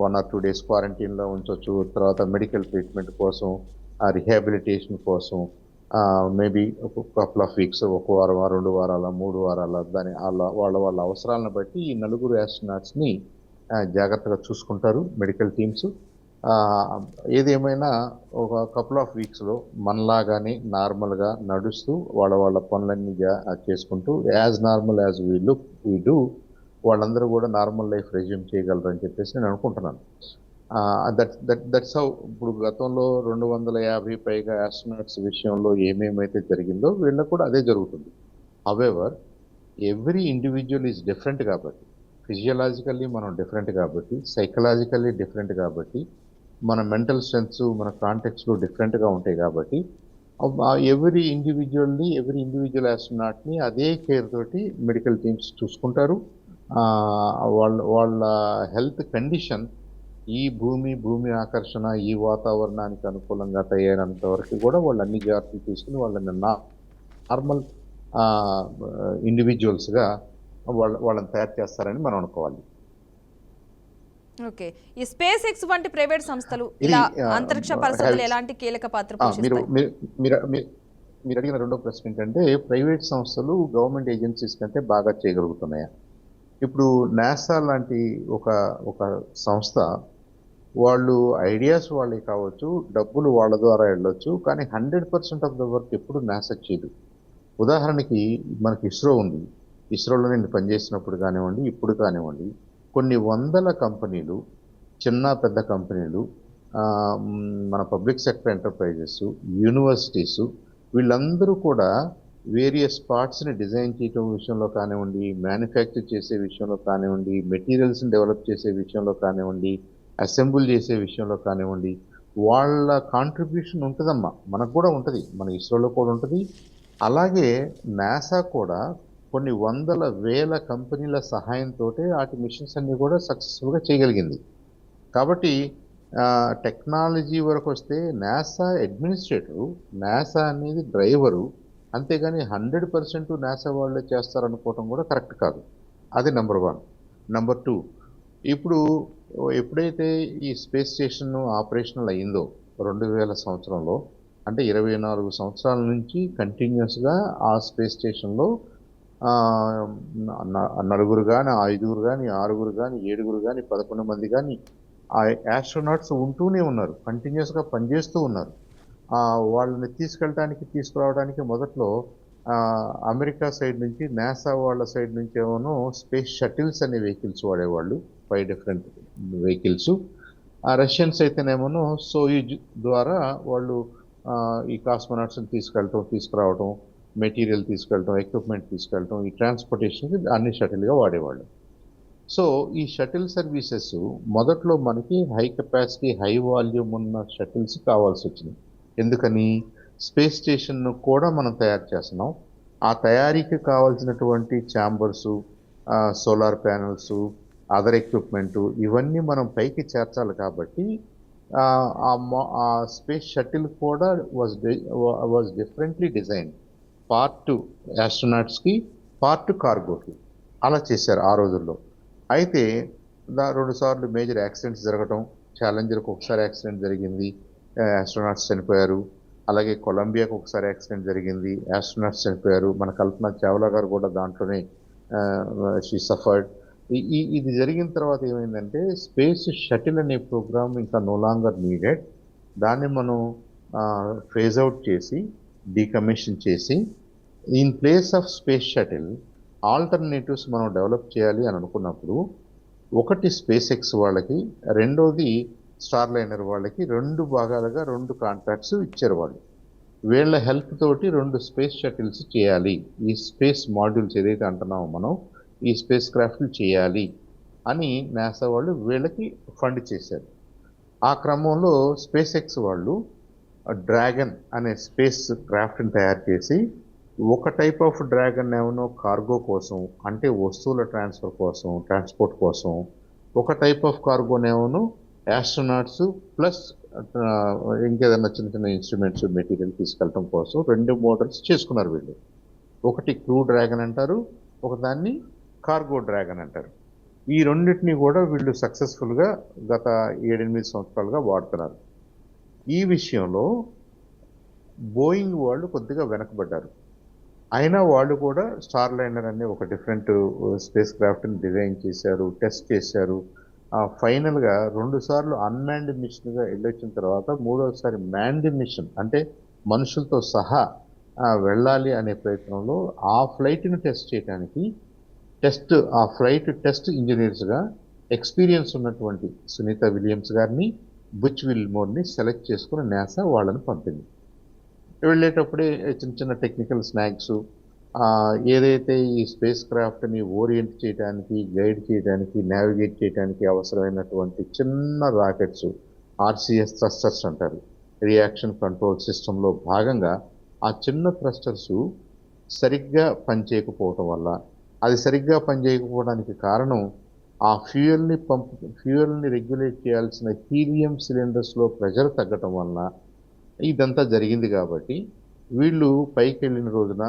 1 or 2 days క్వారంటైన్లో ఉంచవచ్చు. తర్వాత మెడికల్ ట్రీట్మెంట్ కోసం, రిహాబిలిటేషన్ కోసం మేబీ ఒక కపుల్ ఆఫ్ వీక్స్, 1 వారం, 2 వారాల, 3 వారాల, దాని వాళ్ళ అవసరాలను బట్టి ఈ 4 ఆస్ట్రోనాట్స్ని జాగ్రత్తగా చూసుకుంటారు మెడికల్ టీమ్స్. ఏదేమైనా ఒక కపుల్ ఆఫ్ వీక్స్లో మనలాగానే నార్మల్గా నడుస్తూ వాళ్ళ పనులన్నీ చేసుకుంటూ as normal as we do వాళ్ళందరూ కూడా నార్మల్ లైఫ్ రెజ్యూమ్ చేయగలరు అని చెప్పేసి నేను అనుకుంటున్నాను. దట్స్ హౌ ఇప్పుడు గతంలో 250 పైగా ఆస్ట్రోనాట్స్ విషయంలో ఏమేమైతే జరిగిందో వీళ్ళకు కూడా అదే జరుగుతుంది. However every individual is different కాబట్టి, ఫిజియలాజికల్లీ మనం డిఫరెంట్ కాబట్టి, సైకలాజికల్లీ డిఫరెంట్ కాబట్టి, మన మెంటల్ స్ట్రెంగ్స్, మన కాంటెక్స్లో డిఫరెంట్గా ఉంటాయి కాబట్టి ఎవ్రీ ఇండివిజువల్ ఆస్ట్రోనాట్ని అదే కేర్ తోటి మెడికల్ టీమ్స్ చూసుకుంటారు. వాళ్ళ హెల్త్ కండిషన్ ఈ భూమి ఆకర్షణ, ఈ వాతావరణానికి అనుకూలంగా తయారైనంత వరకు కూడా వాళ్ళు అన్ని జాగ్రత్తలు తీసుకుని వాళ్ళని నార్మల్ ఇండివిజువల్స్గా వాళ్ళని తయారు చేస్తారని మనం అనుకోవాలి. ఓకే, ఈ స్పేస్ ఎక్స్ వంటి ప్రైవేట్ సంస్థలు ఇలా అంతరిక్ష పరిస్థితులు ఎలాంటి కీలక పాత్ర పోషిస్తాయి? మీరు అడిగిన రెండో ప్రశ్న ఏంటంటే ప్రైవేట్ సంస్థలు గవర్నమెంట్ ఏజెన్సీస్ కంటే బాగా చేయగలుగుతున్నాయా? ఇప్పుడు నాసా లాంటి ఒక సంస్థ, వాళ్ళు ఐడియాస్ వాళ్ళే కావచ్చు, డబ్బులు వాళ్ళ ద్వారా వెళ్ళొచ్చు, కానీ 100% ఆఫ్ ద వర్క్ ఎప్పుడు నాసా చేయదు. ఉదాహరణకి మనకి ఇస్రో ఉంది. ఇస్రోలో నేను పనిచేసినప్పుడు కానివ్వండి, ఇప్పుడు కానివ్వండి, కొన్ని వందల కంపెనీలు, చిన్న పెద్ద కంపెనీలు, మన పబ్లిక్ సెక్టర్ ఎంటర్ప్రైజెస్, యూనివర్సిటీస్, వీళ్ళందరూ కూడా వేరియస్ పార్ట్స్ని డిజైన్ చేయడం విషయంలో కానివ్వండి, మ్యానుఫ్యాక్చర్ చేసే విషయంలో కానివ్వండి, మెటీరియల్స్ని డెవలప్ చేసే విషయంలో కానివ్వండి, అసెంబుల్ చేసే విషయంలో కానివ్వండి, వాళ్ళ కాంట్రిబ్యూషన్ ఉంటుందమ్మా. మనకు కూడా ఉంటుంది, మన ఇస్రోలో కూడా ఉంటుంది. అలాగే నాసా కూడా కొన్ని వందల వేల కంపెనీల సహాయంతో వాటి మిషన్స్ అన్ని కూడా సక్సెస్ఫుల్గా చేయగలిగింది. కాబట్టి టెక్నాలజీ వరకు వస్తే నాసా అడ్మినిస్ట్రేటరు, నాసా అనేది డ్రైవరు, అంతేగాని 100% నాసా వాళ్ళే చేస్తారనుకోవటం కూడా కరెక్ట్ కాదు. అది నెంబర్ 1. నెంబర్ 2, ఇప్పుడు ఎప్పుడైతే ఈ స్పేస్ స్టేషన్ ఆపరేషనల్ అయిందో 2000 సంవత్సరంలో, అంటే 24 సంవత్సరాల నుంచి కంటిన్యూస్గా ఆ స్పేస్ స్టేషన్లో 4 కానీ, 5 కానీ, 6 కానీ, 7 కానీ, 11 మంది కానీ ఆ ఆస్ట్రోనాట్స్ ఉంటూనే ఉన్నారు, కంటిన్యూస్గా పనిచేస్తూ ఉన్నారు. వాళ్ళని తీసుకురావడానికి మొదట్లో అమెరికా సైడ్ నుంచి, నాసా వాళ్ళ సైడ్ నుంచి ఏమో స్పేస్ షటిల్స్ అనే వెహికల్స్ వాడేవాళ్ళు, 5 డిఫరెంట్ వెహికల్స్. రష్యన్స్ అయితేనేమో సోయూజ్ ద్వారా వాళ్ళు ఈ కాస్మోనాట్స్ని తీసుకురావటం, మెటీరియల్ తీసుకెళ్ళటం, ఎక్విప్మెంట్ తీసుకెళ్ళటం, ఈ ట్రాన్స్పోర్టేషన్కి అన్ని షటిల్గా వాడేవాళ్ళు. సో ఈ షటిల్ సర్వీసెస్ మొదట్లో మనకి హై కెపాసిటీ, హై వాల్యూమ్ ఉన్న షటిల్స్ కావాల్సి వచ్చినాయి. ఎందుకని? స్పేస్ స్టేషన్ను కూడా మనం తయారు చేస్తున్నాం. ఆ తయారీకి కావాల్సినటువంటి chambers, solar panels, other equipment, ఇవన్నీ మనం పైకి చేర్చాలి. కాబట్టి ఆ స్పేస్ షటిల్ కూడా వాజ్ డిఫరెంట్లీ డిజైన్. పార్ట్ ఆస్ట్రోనాట్స్కి, పార్ట్ కార్గోకి అలా చేశారు ఆ రోజుల్లో. అయితే 2 సార్లు మేజర్ యాక్సిడెంట్స్ జరగటం, ఛాలెంజర్కి ఒకసారి యాక్సిడెంట్ జరిగింది, ఆస్ట్రోనాట్స్ చనిపోయారు. అలాగే కొలంబియాకి ఒకసారి యాక్సిడెంట్ జరిగింది, ఆస్ట్రోనాట్స్ చనిపోయారు. మన కల్పన చావ్లా గారు కూడా దాంట్లోనే షీ సఫర్డ్. ఇది జరిగిన తర్వాత ఏమైందంటే స్పేస్ షటిల్ అనే ప్రోగ్రామ్ ఇంకా నో లాంగర్ నీడెడ్. దాన్ని మనం ఫేజ్ అవుట్ చేసి డీకమిషన్ చేసి in place of space shuttle alternatives మనం డెవలప్ చేయాలి అని అనుకున్నప్పుడు ఒకటి స్పేస్ ఎక్స్ వాళ్ళకి, రెండోది స్టార్ లైనర్ వాళ్ళకి 2 భాగాలుగా 2 కాంట్రాక్ట్స్ ఇచ్చారు వాళ్ళు. వీళ్ళ హెల్ప్ తోటి 2 స్పేస్ షటిల్స్ చేయాలి, ఈ స్పేస్ మాడ్యూల్స్ ఏదైతే అంటున్నామో మనం ఈ స్పేస్ క్రాఫ్ట్లు చేయాలి అని నాసా వాళ్ళు వీళ్ళకి ఫండ్ చేశారు. ఆ క్రమంలో స్పేస్ ఎక్స్ వాళ్ళు డ్రాగన్ అనే స్పేస్ క్రాఫ్ట్ని తయారు చేసి ఒక టైప్ ఆఫ్ డ్రాగన్ ఏమో కార్గో కోసం, అంటే వస్తువుల ట్రాన్స్పోర్ట్ కోసం, ఒక టైప్ ఆఫ్ కార్గోనేమో యాస్ట్రోనాట్స్ ప్లస్ ఇంకేదైనా చిన్న చిన్న ఇన్స్ట్రుమెంట్స్ మెటీరియల్ తీసుకెళ్ళటం కోసం 2 మోడల్స్ చేసుకున్నారు వీళ్ళు. ఒకటి క్రూ డ్రాగన్ అంటారు, ఒకదాన్ని కార్గో డ్రాగన్ అంటారు. ఈ రెండింటిని కూడా వీళ్ళు సక్సెస్ఫుల్గా గత 7-8 సంవత్సరాలుగా వాడుతున్నారు. ఈ విషయంలో బోయింగ్ వాళ్ళు కొద్దిగా వెనకబడ్డారు. అయినా వాళ్ళు కూడా స్టార్ లైనర్ అనే ఒక డిఫరెంట్ స్పేస్ క్రాఫ్ట్ని డిజైన్ చేశారు, టెస్ట్ చేశారు. ఫైనల్గా 2 సార్లు అన్మ్యాన్డ్ మిషన్గా వెళ్ళొచ్చిన తర్వాత 3వసారి మ్యాన్డ్ మిషన్, అంటే మనుషులతో సహా వెళ్ళాలి అనే ప్రయత్నంలో ఆ ఫ్లైట్ని టెస్ట్ చేయడానికి ఆ ఫ్లైట్ టెస్ట్ ఇంజనీర్స్గా ఎక్స్పీరియన్స్ ఉన్నటువంటి సునీత విలియమ్స్ గారిని, బుచ్ విల్మోర్ని సెలెక్ట్ చేసుకుని నాసా వాళ్ళని పంపింది. వెళ్ళేటప్పుడే చిన్న చిన్న టెక్నికల్ స్నాక్స్, ఏదైతే ఈ స్పేస్ క్రాఫ్ట్ని ఓరియంట్ చేయడానికి, గైడ్ చేయడానికి, నావిగేట్ చేయడానికి అవసరమైనటువంటి చిన్న రాకెట్స్, ఆర్సిఎస్ థ్రస్టర్స్ అంటారు, రియాక్షన్ కంట్రోల్ సిస్టంలో భాగంగా ఆ చిన్న థ్రస్టర్స్ సరిగ్గా పనిచేయకపోవటం వల్ల, అది సరిగ్గా పనిచేయకపోవడానికి కారణం ఆ ఫ్యూయల్ని రెగ్యులేట్ చేయాల్సిన హీలియం సిలిండర్స్లో ప్రెషర్ తగ్గటం వలన ఇదంతా జరిగింది. కాబట్టి వీళ్ళు పైకి వెళ్ళిన రోజున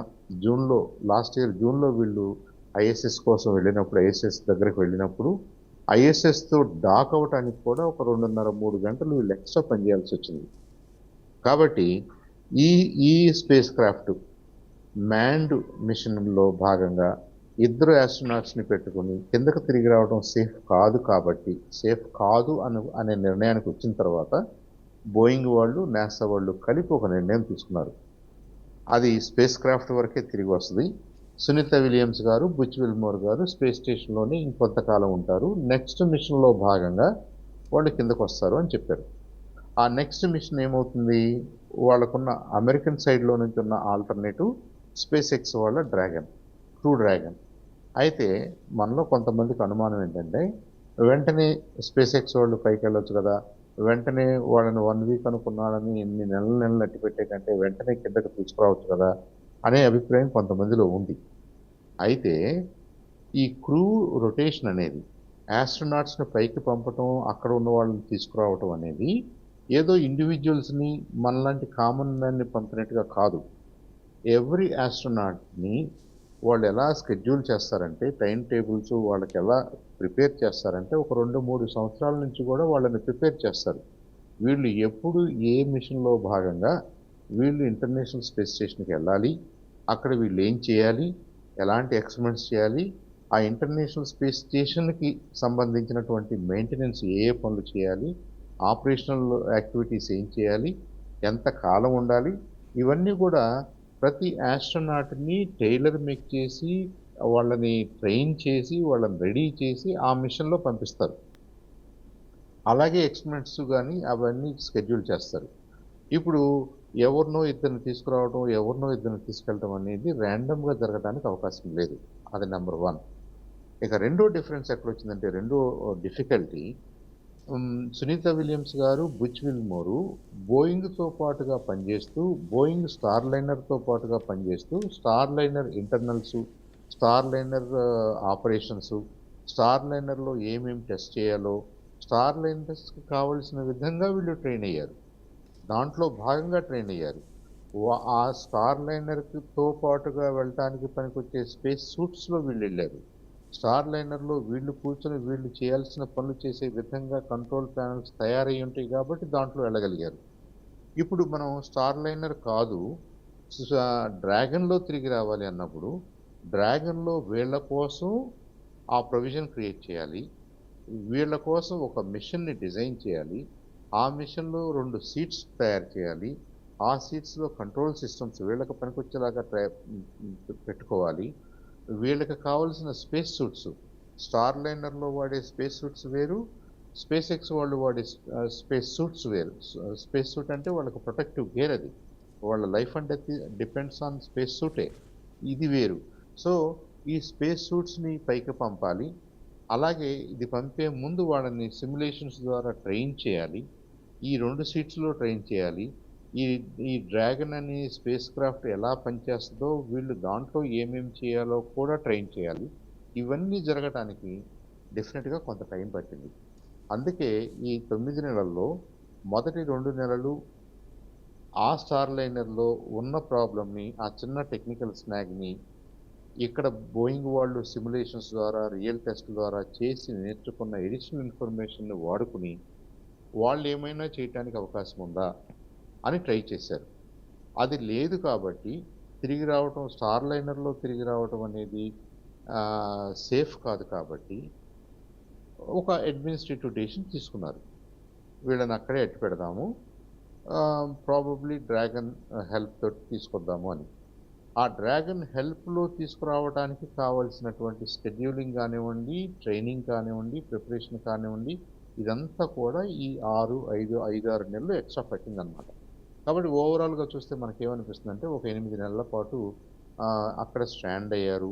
లాస్ట్ ఇయర్ జూన్లో వీళ్ళు ఐఎస్ఎస్ కోసం వెళ్ళినప్పుడు, ఐఎస్ఎస్ దగ్గరికి వెళ్ళినప్పుడు ఐఎస్ఎస్తో డాక్ అవ్వటానికి కూడా ఒక 2.5-3 గంటలు వీళ్ళు ఎక్స్ట్రా పనిచేయాల్సి వచ్చింది. కాబట్టి ఈ స్పేస్ క్రాఫ్ట్ మ్యాన్డ్ మిషన్లో భాగంగా 2 ఆస్ట్రోనాట్స్ని పెట్టుకుని కిందకు తిరిగి రావడం సేఫ్ కాదు అనే నిర్ణయానికి వచ్చిన తర్వాత బోయింగ్ వాళ్ళు, నాసా వాళ్ళు కలిపి ఒక నిర్ణయం తీసుకున్నారు. అది స్పేస్ క్రాఫ్ట్ వరకే తిరిగి వస్తుంది. సునీత విలియమ్స్ గారు, బుచ్ విల్మోర్ గారు స్పేస్ స్టేషన్లోనే ఇంకొంతకాలం ఉంటారు. నెక్స్ట్ మిషన్లో భాగంగా వాళ్ళు కిందకు వస్తారు అని చెప్పారు. ఆ నెక్స్ట్ మిషన్ ఏమవుతుంది, వాళ్ళకున్న అమెరికన్ సైడ్లో నుంచి ఉన్న ఆల్టర్నేటివ్ స్పేస్ ఎక్స్ వాళ్ళ క్రూ డ్రాగన్. అయితే మనలో కొంతమందికి అనుమానం ఏంటంటే, వెంటనే స్పేస్ ఎక్స్ వాళ్ళు పైకి వెళ్ళొచ్చు కదా, వెంటనే వాళ్ళని 1 వీక్ అనుకున్నాడని ఎన్ని నెలలు అట్టి పెట్టే కంటే వెంటనే కిందకి తీసుకురావచ్చు కదా అనే అభిప్రాయం కొంతమందిలో ఉంది. అయితే ఈ క్రూ రొటేషన్ అనేది, ఆస్ట్రోనాట్స్ని పైకి పంపటం, అక్కడ ఉన్న వాళ్ళని తీసుకురావటం అనేది ఏదో ఇండివిజువల్స్ని మనలాంటి కామన్ మ్యాన్ని పంపినట్టుగా కాదు. ఎవ్రీ ఆస్ట్రోనాట్ని వాళ్ళు ఎలా స్కెడ్యూల్ చేస్తారంటే, టైం టేబుల్స్ వాళ్ళకి ఎలా ప్రిపేర్ చేస్తారంటే ఒక 2-3 సంవత్సరాల నుంచి కూడా వాళ్ళని ప్రిపేర్ చేస్తారు. వీళ్ళు ఎప్పుడు ఏ మిషన్లో భాగంగా వీళ్ళు ఇంటర్నేషనల్ స్పేస్ స్టేషన్కి వెళ్ళాలి, అక్కడ వీళ్ళు ఏం చేయాలి, ఎలాంటి ఎక్స్పెరిమెంట్స్ చేయాలి, ఆ ఇంటర్నేషనల్ స్పేస్ స్టేషన్కి సంబంధించినటువంటి మెయింటెనెన్స్ ఏ పనులు చేయాలి, ఆపరేషనల్ యాక్టివిటీస్ ఏం చేయాలి, ఎంత కాలం ఉండాలి, ఇవన్నీ కూడా ప్రతి ఆస్ట్రోనాట్ని టైలర్ మేక్ చేసి, వాళ్ళని ట్రైన్ చేసి, వాళ్ళని రెడీ చేసి ఆ మిషన్లో పంపిస్తారు. అలాగే ఎక్స్పెరిమెంట్స్ కానీ అవన్నీ షెడ్యూల్ చేస్తారు. ఇప్పుడు ఎవరినో ఇద్దరిని తీసుకురావడం, ఎవరినో ఇద్దరిని తీసుకెళ్ళడం అనేది ర్యాండమ్గా జరగడానికి అవకాశం లేదు. అది నెంబర్ 1. ఇక రెండో డిఫరెన్స్ ఎక్కడొచ్చిందంటే, రెండో డిఫికల్టీ, సునీత విలియమ్స్ గారు, బుచ్ విల్మోరు బోయింగ్తో పాటుగా పనిచేస్తూ, బోయింగ్ స్టార్ లైనర్తో పాటుగా పనిచేస్తూ, Starliner internals, Starliner operations, స్టార్ లైనర్లో ఏమేమి టెస్ట్ చేయాలో, స్టార్ లైనర్స్కి కావలసిన విధంగా వీళ్ళు ట్రైన్ అయ్యారు. దాంట్లో భాగంగా ట్రైన్ అయ్యారు. ఆ స్టార్ లైనర్తో పాటుగా వెళ్ళటానికి పనికొచ్చే స్పేస్ సూట్స్లో వీళ్ళు వెళ్ళారు. స్టార్ లైనర్లో వీళ్ళు కూర్చొని వీళ్ళు చేయాల్సిన పనులు చేసే విధంగా కంట్రోల్ ప్యానల్స్ తయారై ఉంటాయి కాబట్టి దాంట్లో వెళ్ళగలిగారు. ఇప్పుడు మనం స్టార్ లైనర్ కాదు, డ్రాగన్లో తిరిగి రావాలి అన్నప్పుడు డ్రాగన్లో వీళ్ళ కోసం ఆ ప్రొవిజన్ క్రియేట్ చేయాలి. వీళ్ళ కోసం ఒక మిషన్ని డిజైన్ చేయాలి. ఆ మిషన్లో 2 సీట్స్ తయారు చేయాలి. ఆ సీట్స్‌లో కంట్రోల్ సిస్టమ్స్ వీళ్ళకి పనికొచ్చేలాగా పెట్టుకోవాలి. వీళ్ళకి కావాల్సిన స్పేస్ సూట్స్, స్టార్ లైనర్‌లో వాడే స్పేస్ సూట్స్ వేరు, స్పేస్ ఎక్స్ వాళ్ళు వాడే స్పేస్ సూట్స్ వేరు. స్పేస్ సూట్ అంటే వాళ్ళకి ప్రొటెక్టివ్ గేర్ అది. వాళ్ళ life and death depends on space సూటే. ఇది వేరు. సో, ఈ స్పేస్ సూట్స్‌ని పైకి పంపాలి. అలాగే ఇది పంపే ముందు వాళ్ళని సిమ్యులేషన్స్ ద్వారా ట్రైన్ చేయాలి. ఈ 2 సీట్స్‌లో ట్రైన్ చేయాలి. ఈ ఈ డ్రాగన్ అనే స్పేస్ క్రాఫ్ట్ ఎలా పనిచేస్తదో వీళ్ళు దాంట్లో ఏమేమి చేయాలో కూడా ట్రైన్ చేయాలి. ఇవన్నీ జరగటానికి డెఫినెట్‌గా కొంత టైం పట్టింది. అందుకే ఈ 9 నెలల్లో మొదటి 2 నెలలు ఆ స్టార్ లైనర్‌లో ఉన్న ప్రాబ్లమ్‌ని, ఆ చిన్న టెక్నికల్ స్నాగ్‌ని ఇక్కడ బోయింగ్ వాళ్ళు సిమ్యులేషన్స్ ద్వారా, రియల్ టెస్ట్ ద్వారా చేసి నేర్చుకున్న ఎడిషనల్ ఇన్ఫర్మేషన్‌ని వాడుకుని వాళ్ళేమైనా చేయటానికి అవకాశం ఉందా అని ట్రై చేశారు. అది లేదు కాబట్టి తిరిగి రావటం, స్టార్ లైనర్‌లో తిరిగి రావటం అనేది సేఫ్ కాదు కాబట్టి ఒక అడ్మినిస్ట్రేటివ్ డెసిషన్ తీసుకున్నారు. వీళ్ళని అక్కడే అట్టిపెడదాము. ప్రాబబ్లీ డ్రాగన్ హెల్ప్ తోటి తీసుకొద్దాము అని. ఆ డ్రాగన్ హెల్ప్‌లో తీసుకురావడానికి కావాల్సినటువంటి షెడ్యూలింగ్ కానివ్వండి, ట్రైనింగ్ కానివ్వండి, ప్రిపరేషన్ కానివ్వండి, ఇదంతా కూడా ఈ 6 నెలలు ఎక్స్‌ట్రా పట్టిందనమాట. కాబట్టి ఓవరాల్‌గా చూస్తే మనకేమనిపిస్తుందంటే ఒక 8 నెలల పాటు అక్కడ స్ట్రాండ్ అయ్యారు.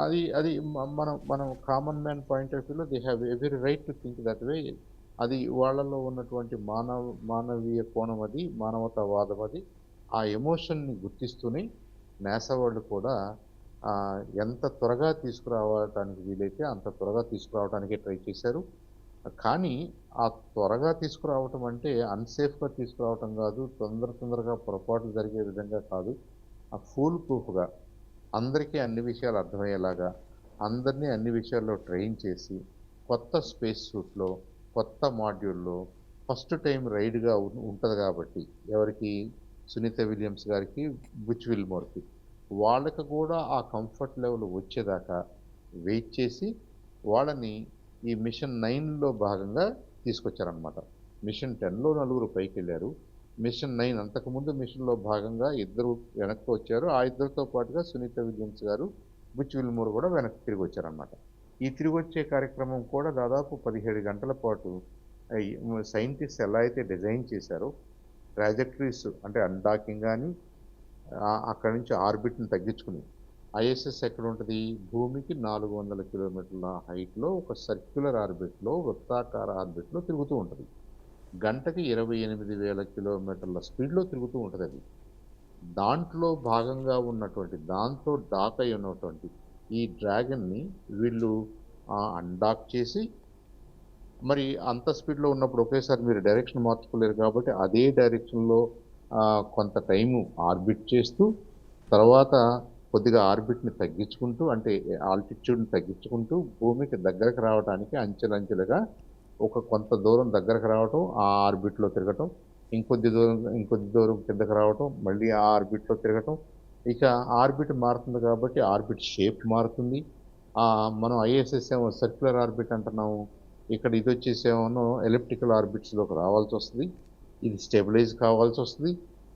అది అది మనం మనం కామన్ మ్యాన్ పాయింట్ ఆఫ్ వ్యూలో they have every right to think that way. అది వాళ్ళలో ఉన్నటువంటి మానవీయ కోణం అది, మానవతావాదం అది. ఆ ఎమోషన్‌ని గుర్తిస్తూనే నాసా వాళ్ళు కూడా ఎంత త్వరగా తీసుకురావటానికి వీలైతే అంత త్వరగా తీసుకురావడానికే ట్రై చేశారు. కానీ ఆ త్వరగా తీసుకురావటం అంటే అన్‌సేఫ్‌గా తీసుకురావటం కాదు. తొందరగా పొరపాట్లు జరిగే విధంగా కాదు. ఫూల్ ప్రూఫ్‌గా అందరికీ అన్ని విషయాలు అర్థమయ్యేలాగా, అందరినీ అన్ని విషయాల్లో ట్రైన్ చేసి, కొత్త స్పేస్ సూట్‌లో, కొత్త మాడ్యూల్‌లో ఫస్ట్ టైమ్ రైడ్‌గా ఉంటది కాబట్టి ఎవరికి? సునీత విలియమ్స్ గారికి, బుచ్ విల్మోర్‌కి. వాళ్ళకి కూడా ఆ కంఫర్ట్ లెవెల్ వచ్చేదాకా వెయిట్ చేసి వాళ్ళని ఈ మిషన్ 9లో భాగంగా తీసుకొచ్చారనమాట. మిషన్ 10లో నలుగురు పైకెళ్లారు. మిషన్ 9 అంతకుముందు మిషన్‌లో భాగంగా ఇద్దరు వెనక్కి వచ్చారు. ఆ ఇద్దరితో పాటుగా సునీత విలియమ్స్ గారు, బుచ్ విల్మోర్ కూడా వెనక్కి తిరిగొచ్చారనమాట. ఈ తిరిగొచ్చే కార్యక్రమం కూడా దాదాపు 17 గంటల పాటు సైంటిస్ట్స్ ఎలా అయితే డిజైన్ చేశారో ట్రాజెక్టరీస్ అంటే అన్డాకింగ్ గాని, అక్కడి నుంచి ఆర్బిట్‌ని తగ్గించుకుని ఐఎస్ఎస్ ఎక్కడుంటది? భూమికి 400 కిలోమీటర్ల హైట్‌లో ఒక సర్క్యులర్ ఆర్బిట్‌లో, వృత్తాకార ఆర్బిట్‌లో తిరుగుతూ ఉంటది. గంటకి 28,000 కిలోమీటర్ల స్పీడ్‌లో తిరుగుతూ ఉంటదది. దాంట్లో భాగంగా ఉన్నటువంటి, దాంతో డాక్ అయి ఉన్నటువంటి ఈ డ్రాగన్‌ని వీళ్ళు అన్డాక్ చేసి, మరి అంత స్పీడ్‌లో ఉన్నప్పుడు ఒకేసారి మీరు డైరెక్షన్ మార్చుకోలేరు కాబట్టి అదే డైరెక్షన్‌లో కొంత టైము ఆర్బిట్ చేస్తూ, తర్వాత కొద్దిగా ఆర్బిట్‌ని తగ్గించుకుంటూ, అంటే ఆల్టిట్యూడ్‌ని తగ్గించుకుంటూ భూమికి దగ్గరకు రావటానికి అంచెలంచెలుగా ఒక కొంత దూరం దగ్గరకు రావటం, ఆ ఆర్బిట్‌లో తిరగటం, ఇంకొద్ది దూరం కిందకి రావటం, మళ్ళీ ఆ ఆర్బిట్‌లో తిరగటం. ఇక ఆర్బిట్ మారుతుంది కాబట్టి ఆర్బిట్ షేప్ మారుతుంది. మనం ఐఎస్ఎస్ ఏమో సర్క్యులర్ ఆర్బిట్ అంటున్నాము. ఇక్కడ ఇదొచ్చేసేమో ఎలిప్టికల్ ఆర్బిట్స్‌లోకి రావాల్సొస్తది. ఇది స్టెబిలైజ్ కావాల్సొస్తది.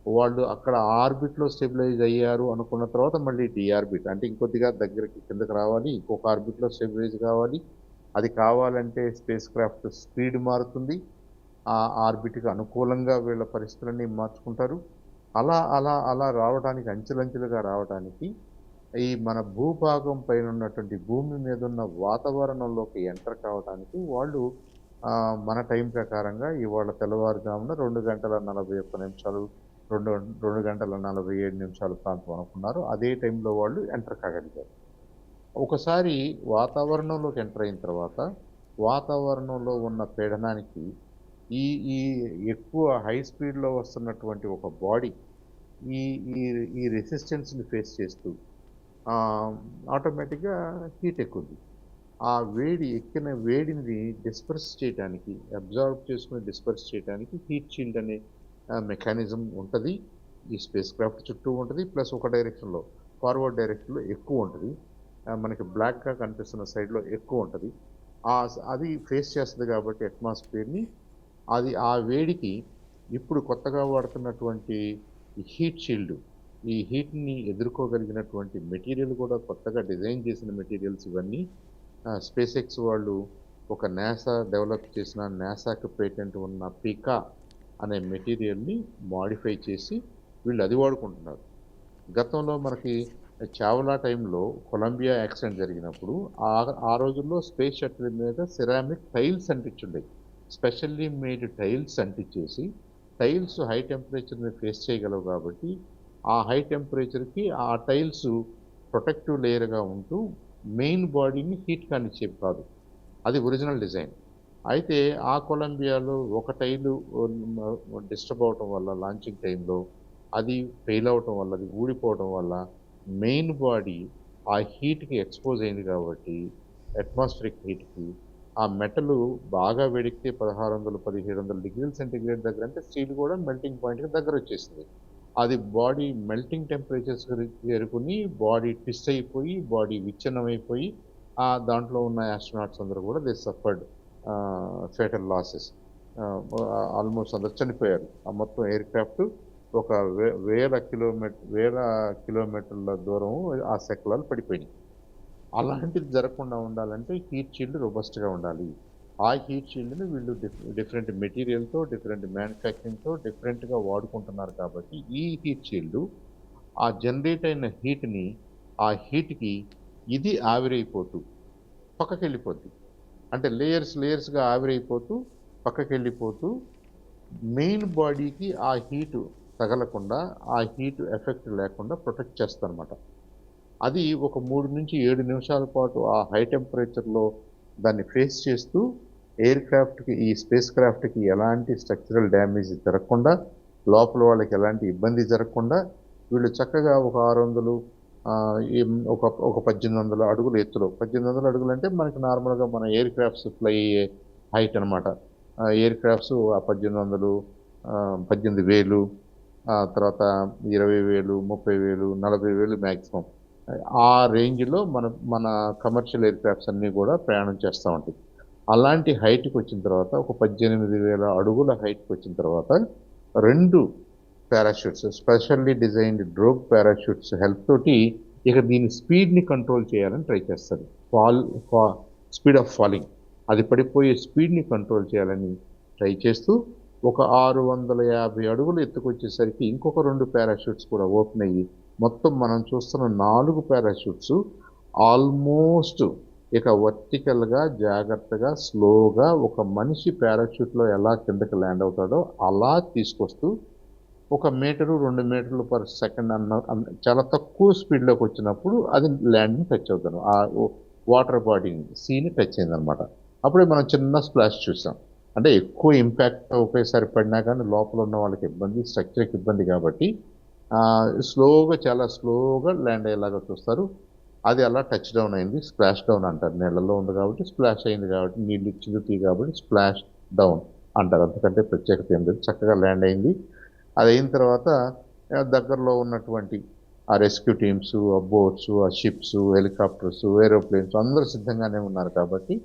వాళ్ళు అక్కడ ఆర్బిట్‌లో స్టెబిలైజ్ అయ్యారు అనుకున్న తర్వాత మళ్ళీ డీఆర్బిట్ అంటే ఇంకొద్దిగా దగ్గరికి కిందకి రావాలి. ఇంకొక ఆర్బిట్‌లో స్టెబిలైజ్ కావాలి. అది కావాలంటే స్పేస్ క్రాఫ్ట్ స్పీడ్ మారుతుంది. ఆ ఆర్బిట్‌కి అనుకూలంగా వీళ్ళ పరిస్థితులన్నీ మార్చుకుంటారు. అలా రావడానికి అంచెలంచెలుగా రావడానికి ఈ మన భూభాగం పైన ఉన్నటువంటి భూమి మీద ఉన్న వాతావరణంలోకి ఎంటర్ కావడానికి వాళ్ళు మన టైం ప్రకారంగా ఇవాళ తెల్లవారుజామున 2 గంటల 41 నిమిషాలు, 2 గంటల 47 నిమిషాల ప్రాంతం అనుకున్నారు. అదే టైంలో వాళ్ళు ఎంటర్ కాగలిగారు. ఒకసారి వాతావరణంలోకి ఎంటర్ అయిన తర్వాత వాతావరణంలో ఉన్న పీడనానికి ఈ ఈ ఎక్కువ హై స్పీడ్‌లో వస్తున్నటువంటి ఒక బాడీ ఈ ఈ ఈ రెసిస్టెన్స్‌ని ఫేస్ చేస్తూ ఆటోమేటిక్గా హీట్ ఎక్కుద్ది. ఆ ఎక్కిన వేడిని డిస్పర్స్ చేయడానికి, అబ్జార్బ్ చేసుకొని డిస్పర్స్ చేయడానికి హీట్ షీల్డ్ అనే మెకానిజం ఉంటది. ఈ స్పేస్ క్రాఫ్ట్ చుట్టూ ఉంటది. ప్లస్ ఒక డైరెక్షన్‌లో, ఫార్వర్డ్ డైరెక్షన్‌లో ఎక్కువుంటది. మనకి బ్లాక్‌గా కనిపిస్తున్న సైడ్‌లో ఎక్కువుంటది. అది ఫేస్ చేస్తది కాబట్టి అట్మాస్ఫియర్‌ని, అది ఆ వేడికి ఇప్పుడు కొత్తగా వాడుతున్నటువంటి ఈ హీట్ షీల్డ్, ఈ హీట్‌ని ఎదుర్కోగలిగినటువంటి మెటీరియల్ కూడా కొత్తగా డిజైన్ చేసిన మెటీరియల్స్ ఇవన్నీ. స్పేస్ ఎక్స్ వాళ్ళు ఒక నాసా డెవలప్ చేసిన, నాసాకి పేటెంట్ ఉన్న పికా అనే మెటీరియల్‌ని మోడిఫై చేసి వీళ్ళు అది వాడుకుంటున్నారు. గతంలో మనకి చావ్లా టైంలో కొలంబియా యాక్సిడెంట్ జరిగినప్పుడు ఆ ఆ రోజుల్లో స్పేస్ షటిల్ మీద సిరామిక్ టైల్స్ అంటించుండేవి. స్పెషల్లీ మేడ్ టైల్స్ అంటించేసి, టైల్స్ హై టెంపరేచర్‌ని ఫేస్ చేయగలవు కాబట్టి, ఆ హై టెంపరేచర్‌కి ఆ టైల్స్ ప్రొటెక్టివ్ లేయర్‌గా ఉంటూ మెయిన్ బాడీని హీట్ కానిచ్చేవి కాదు. అది ఒరిజినల్ డిజైన్. అయితే ఆ కొలంబియాలో ఒక టైలు డిస్టర్బ్ అవ్వటం వల్ల లాంచింగ్ టైంలో అది ఫెయిల్ అవ్వటం వల్ల, అది ఊడిపోవడం వల్ల మెయిన్ బాడీ ఆ హీట్‌కి ఎక్స్‌పోజ్ అయింది కాబట్టి, అట్మాస్ఫియరిక్ హీట్‌కి ఆ మెటలు బాగా వేడెక్కితే 1600, 1700 డిగ్రీల సెంటీగ్రేడ్ దగ్గర, అంటే స్టీల్ కూడా మెల్టింగ్ పాయింట్‌కి దగ్గరొచ్చేసింది. అది బాడీ మెల్టింగ్ టెంపరేచర్స్‌కి చేరుకొని బాడీ ట్విస్ట్ అయిపోయి, బాడీ విచ్ఛిన్నమైపోయి, దాంట్లో ఉన్న యాస్ట్రోనాట్స్ అందరూ కూడా they suffered fatal losses. Almost అందరూ చనిపోయారు. ఆ మొత్తం ఎయిర్ క్రాఫ్ట్ ఒక వేల కిలోమీటర్ల దూరం ఆ శకలాలు పడిపోయినాయి. అలాంటిది జరగకుండా ఉండాలంటే హీట్ షీల్డ్ రోబస్ట్‌గా ఉండాలి. ఆ హీట్ షీల్డ్‌ని వీళ్ళు డిఫరెంట్ మెటీరియల్‌తో, డిఫరెంట్ మ్యానుఫ్యాక్చరింగ్‌తో డిఫరెంట్‌గా వాడుకుంటున్నారు కాబట్టి, ఈ హీట్ షీల్డ్ ఆ జనరేట్ అయిన హీట్‌ని, ఆ హీట్‌కి ఇది ఆవిరైపోతూ పక్కకెళ్ళిపోద్ది. అంటే లేయర్స్‌గా ఆవిరైపోతూ పక్కకెళ్ళిపోతూ మెయిన్ బాడీకి ఆ హీటు తగలకుండా, ఆ హీట్ ఎఫెక్ట్ లేకుండా ప్రొటెక్ట్ చేస్తదనమాట. అది ఒక 3-7 నిమిషాల పాటు ఆ హై టెంపరేచర్‌లో దాన్ని ఫేస్ చేస్తూ ఈ స్పేస్ క్రాఫ్ట్‌కి ఎలాంటి స్ట్రక్చరల్ డ్యామేజ్ జరగకుండా, లోపల వాళ్ళకి ఎలాంటి ఇబ్బంది జరగకుండా వీళ్ళు చక్కగా ఒక 600 ఆహ్, ఎం ఒక ఒక 1800 అడుగుల ఎత్తులో, 1800 అడుగులంటే మనకి నార్మల్‌గా మన ఎయిర్ క్రాఫ్ట్స్ ఫ్లై అయ్యే హైట్ అనమాట. ఎయిర్ క్రాఫ్ట్స్ ఆ 1800, 18,000, తర్వాత 20,000, 30,000, 40,000 మాక్సిమం. ఆ రేంజ్‌లో మన మన కమర్షియల్ ఎయిర్ క్రాఫ్ట్స్ అన్నీ కూడా ప్రయాణం చేస్తా ఉంటాయి. అలాంటి హైట్‌కొచ్చిన తర్వాత, ఒక 18,000 అడుగుల హైట్‌కొచ్చిన తర్వాత 2 parachutes, specially designed drogue parachutes help తోటి ఇక దీని స్పీడ్‌ని కంట్రోల్ చేయాలని ట్రై చేస్తారు. ఫాల్ ఫా స్పీడ్ ఆఫ్ ఫాలింగ్, అది పడిపోయే స్పీడ్‌ని కంట్రోల్ చేయాలని ట్రై చేస్తూ, ఒక 650 అడుగులు ఎత్తుకొచ్చేసరికి ఇంకొక 2 పారాషూట్స్ కూడా ఓపెన్ అయ్యి, మొత్తం మనం చూస్తున్న 4 పారాషూట్స్ ఆల్మోస్ట్ ఇక వర్టికల్‌గా, జాగ్రత్తగా, స్లోగా ఒక మనిషి పారాషూట్‌లో ఎలా కిందకి ల్యాండ్ అవుతాడో అలా తీసుకొస్తూ, 1 మీటరు, 2 మీటర్లు పర్ సెకండ్ చాలా తక్కువ స్పీడ్‌లోకొచ్చినప్పుడు అది ల్యాండ్‌ని టచ్ అవుతాను. వాటర్ బాడీని, సీని టచ్ అయిందనమాట. అప్పుడే మనం చిన్న స్ప్లాష్ చూసాం. అంటే ఎక్కువ ఇంపాక్ట్ ఒకేసారి పడినా కానీ లోపల ఉన్న వాళ్ళకి ఇబ్బంది, స్ట్రక్చర్‌కి ఇబ్బంది కాబట్టి చాలా స్లోగా ల్యాండ్ అయ్యేలాగా చూస్తారు. అది అలా టచ్ డౌన్ అయింది. స్ప్లాష్ డౌన్ అంటారు. నీళ్ళలో ఉంది కాబట్టి స్ప్లాష్ అయింది కాబట్టి, నీళ్ళు చిలుకుతాయి కాబట్టి స్ప్లాష్ డౌన్ అంటారు. అంతకంటే ప్రత్యేకత ఏం లేదు. చక్కగా ల్యాండ్ అయింది. అదయిన తర్వాత దగ్గరలో ఉన్నటువంటి ఆ రెస్క్యూ టీమ్స్, ఆ బోట్స్, ఆ షిప్స్, హెలికాప్టర్స్, ఏరోప్లేన్స్ అందరూ సిద్ధంగానే ఉన్నారు కాబట్టి,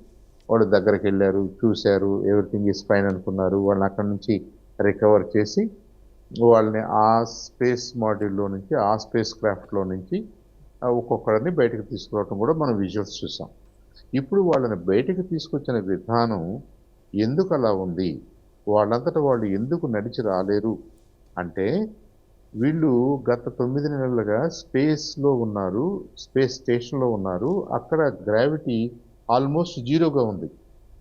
వాళ్ళు దగ్గరికెళ్లారు, చూసారు, ఎవ్రీథింగ్ ఈజ్ ఫైన్ అనుకున్నారు. వాళ్ళని అక్కడి నుంచి రికవర్ చేసి, వాళ్ళని ఆ స్పేస్ మాడ్యూల్‌లో నుంచి, ఆ స్పేస్ క్రాఫ్ట్‌లో నుంచి ఒక్కొక్కరిని బయటకు తీసుకురావటం కూడా మనం విజువల్స్ చూసాం. ఇప్పుడు వాళ్ళని బయటకు తీసుకొచ్చిన విధానం ఎందుకలా ఉంది? వాళ్ళంతట వాళ్ళు ఎందుకు నడిచి రాలేరు అంటే, వీళ్ళు గత 9 నెలలుగా స్పేస్‌లో ఉన్నారు. స్పేస్ స్టేషన్‌లో ఉన్నారు. అక్కడ గ్రావిటీ ఆల్మోస్ట్ జీరోగా ఉంది.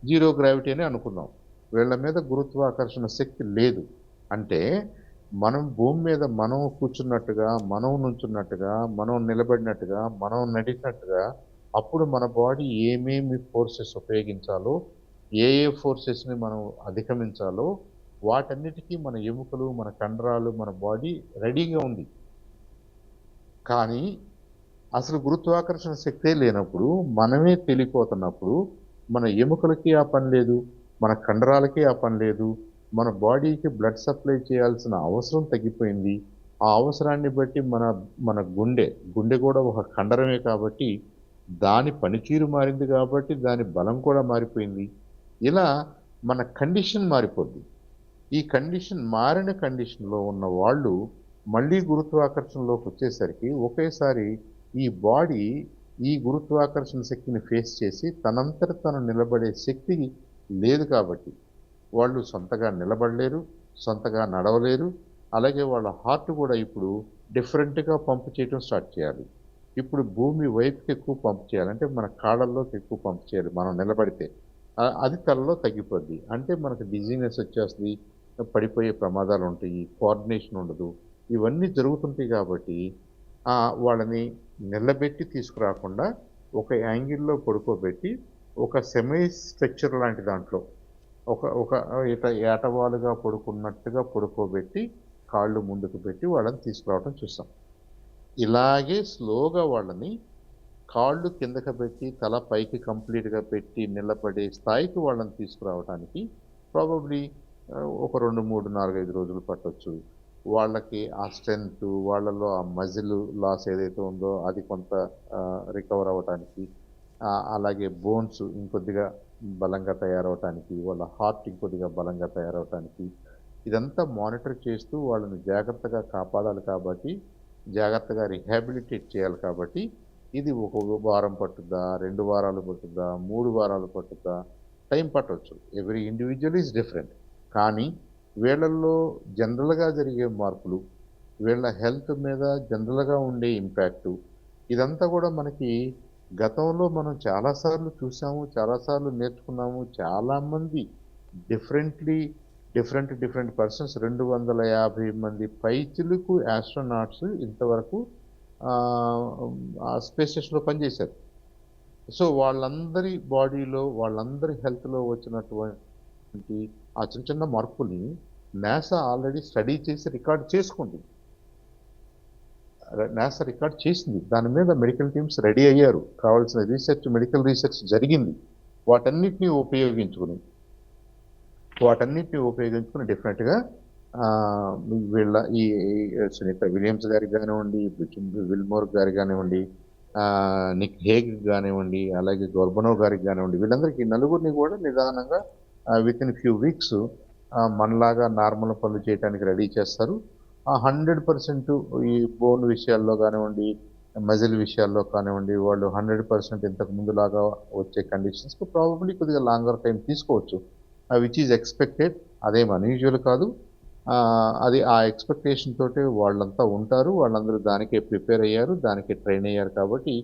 జీరో గ్రావిటీ అనే అనుకుందాం. వీళ్ళ మీద గురుత్వాకర్షణ శక్తి లేదు. అంటే మనం భూమి మీద మనం కూర్చున్నట్టుగా, మనం నుంచున్నట్టుగా, మనం నిలబడినట్టుగా, మనం నడిచినట్టుగా, అప్పుడు మన బాడీ ఏమేమి ఫోర్సెస్ ఉపయోగించాలో, ఏ ఫోర్సెస్‌ని మనం అధిగమించాలో, వాటన్నిటికీ మన ఎముకలు, మన కండరాలు, మన బాడీ రెడీగా ఉంది. కానీ అసలు గురుత్వాకర్షణ శక్తే లేనప్పుడు, మనమే తేలిపోతున్నప్పుడు, మన ఎముకలకి ఆ పని లేదు, మన కండరాలకి ఆ పని లేదు, మన బాడీకి బ్లడ్ సప్లై చేయాల్సిన అవసరం తగ్గిపోయింది. ఆ అవసరాన్ని బట్టి మన గుండె కూడా ఒక కండరమే కాబట్టి, దాని పనితీరు మారింది కాబట్టి, దాని బలం కూడా మారిపోయింది. ఇలా మన కండిషన్ మారిపోద్ది. ఈ కండిషన్ మారిన కండిషన్‌లో ఉన్న వాళ్ళు మళ్ళీ గురుత్వాకర్షణలోకి వచ్చేసరికి ఒకేసారి ఈ బాడీ ఈ గురుత్వాకర్షణ శక్తిని ఫేస్ చేసి తనంతట తను నిలబడే శక్తి లేదు కాబట్టి వాళ్ళు సొంతగా నిలబడలేరు, సొంతగా నడవలేరు. అలాగే వాళ్ళ హార్ట్ కూడా ఇప్పుడు డిఫరెంట్‌గా పంప్ చేయటం స్టార్ట్ చేయాలి. ఇప్పుడు భూమి వైపుకి ఎక్కువ పంప్ చేయాలి. అంటే మన కాళ్ళల్లోకి ఎక్కువ పంప్ చేయాలి మనం నిలబడితే. అది త్వరలో తగ్గిపోద్ది. అంటే మనకు డిజీనెస్ వచ్చేస్తది. పడిపోయే ప్రమాదాలుంటాయి. కోఆర్డినేషన్ ఉండదు. ఇవన్నీ జరుగుతుంటాయి కాబట్టి వాళ్ళని నిలబెట్టి తీసుకురాకుండా ఒక యాంగిల్‌లో పడుకోబెట్టి ఒక సెమీ స్ట్రక్చర్ లాంటి దాంట్లో ఒక ఒక ఏటవాలుగా పడుకున్నట్టుగా పడుకోబెట్టి కాళ్ళు ముందుకు పెట్టి వాళ్ళని తీసుకురావటం చూస్తాం. ఇలాగే స్లోగా వాళ్ళని కాళ్ళు కిందకి పెట్టి తల పైకి కంప్లీట్‌గా పెట్టి నిలబడే స్థాయికి వాళ్ళని తీసుకురావటానికి ప్రాబబ్లీ ఒక 2, 3, 4, 5 రోజులు పట్టొచ్చు. వాళ్ళకి ఆ స్ట్రెంత్, వాళ్ళలో ఆ మజిల్ లాస్ ఏదైతే ఉందో అది కొంత రికవర్ అవ్వటానికి, అలాగే బోన్స్ ఇంకొద్దిగా బలంగా తయారవ్వటానికి, వాళ్ళ హార్ట్ ఇంకొద్దిగా బలంగా తయారవ్వటానికి, ఇదంతా మానిటర్ చేస్తూ వాళ్ళని జాగ్రత్తగా కాపాడాలి కాబట్టి, జాగ్రత్తగా రిహాబిలిటేట్ చేయాలి కాబట్టి, ఇది ఒక వారం పట్టుద్దా, 2 వారాలు పట్టుద్దా, 3 వారాలు పట్టుద్దా, టైం పట్టొచ్చు. Every individual is different. కానీ వీళ్ళల్లో జనరల్‌గా జరిగే మార్పులు, వీళ్ళ హెల్త్ మీద జనరల్‌గా ఉండే ఇంపాక్టు, ఇదంతా కూడా మనకి గతంలో మనం చాలా సార్లు చూసాము, చాలా సార్లు నేర్చుకున్నాము. చాలామంది డిఫరెంట్ పర్సన్స్ 250 మంది పైచిలుకు యాస్ట్రోనాట్స్ ఇంతవరకు స్పేస్ స్టేషన్‌లో పనిచేశారు. సో వాళ్ళందరి బాడీలో, వాళ్ళందరి హెల్త్‌లో వచ్చినటువంటి ఆ చిన్న చిన్న మార్పుల్ని నాసా ఆల్రెడీ స్టడీ చేసి రికార్డ్ చేసుకుంది. నాసా రికార్డ్ చేసింది. దాని మీద మెడికల్ టీమ్స్ రెడీ అయ్యారు. కావాల్సిన మెడికల్ రీసెర్చ్ జరిగింది. వాటన్నిటిని ఉపయోగించుకుని డెఫినెట్‌గా వీళ్ళ ఈ సునీత విలియమ్స్ గారికి గానివ్వండి, విల్మోర్ గారికి గానివ్వండి, నిక్ హేగ్ గానివ్వండి, అలాగే గోర్బనోవ్ గారికి గానివ్వండి, వీళ్ళందరికీ నలుగురిని కూడా నిదానంగా వితిన్ ఫ్యూ వీక్స్ మనలాగా నార్మల్ పనులు చేయడానికి రెడీ చేస్తారు. 100% ఈ బోన్ విషయాల్లో కానివ్వండి, మజిల్ విషయాల్లో కానివ్వండి, వాళ్ళు 100% ఇంతకు ముందులాగా వచ్చే కండిషన్స్‌కి ప్రాబబ్లీ కొద్దిగా లాంగర్ టైం తీసుకోవచ్చు. Which is expected. అదేం అన్‌యూజువల్ కాదు. అది ఆ ఎక్స్‌పెక్టేషన్ తోటే వాళ్ళంతా ఉంటారు. వాళ్ళందరూ దానికే ప్రిపేర్ అయ్యారు. దానికే ట్రైన్ అయ్యారు కాబట్టి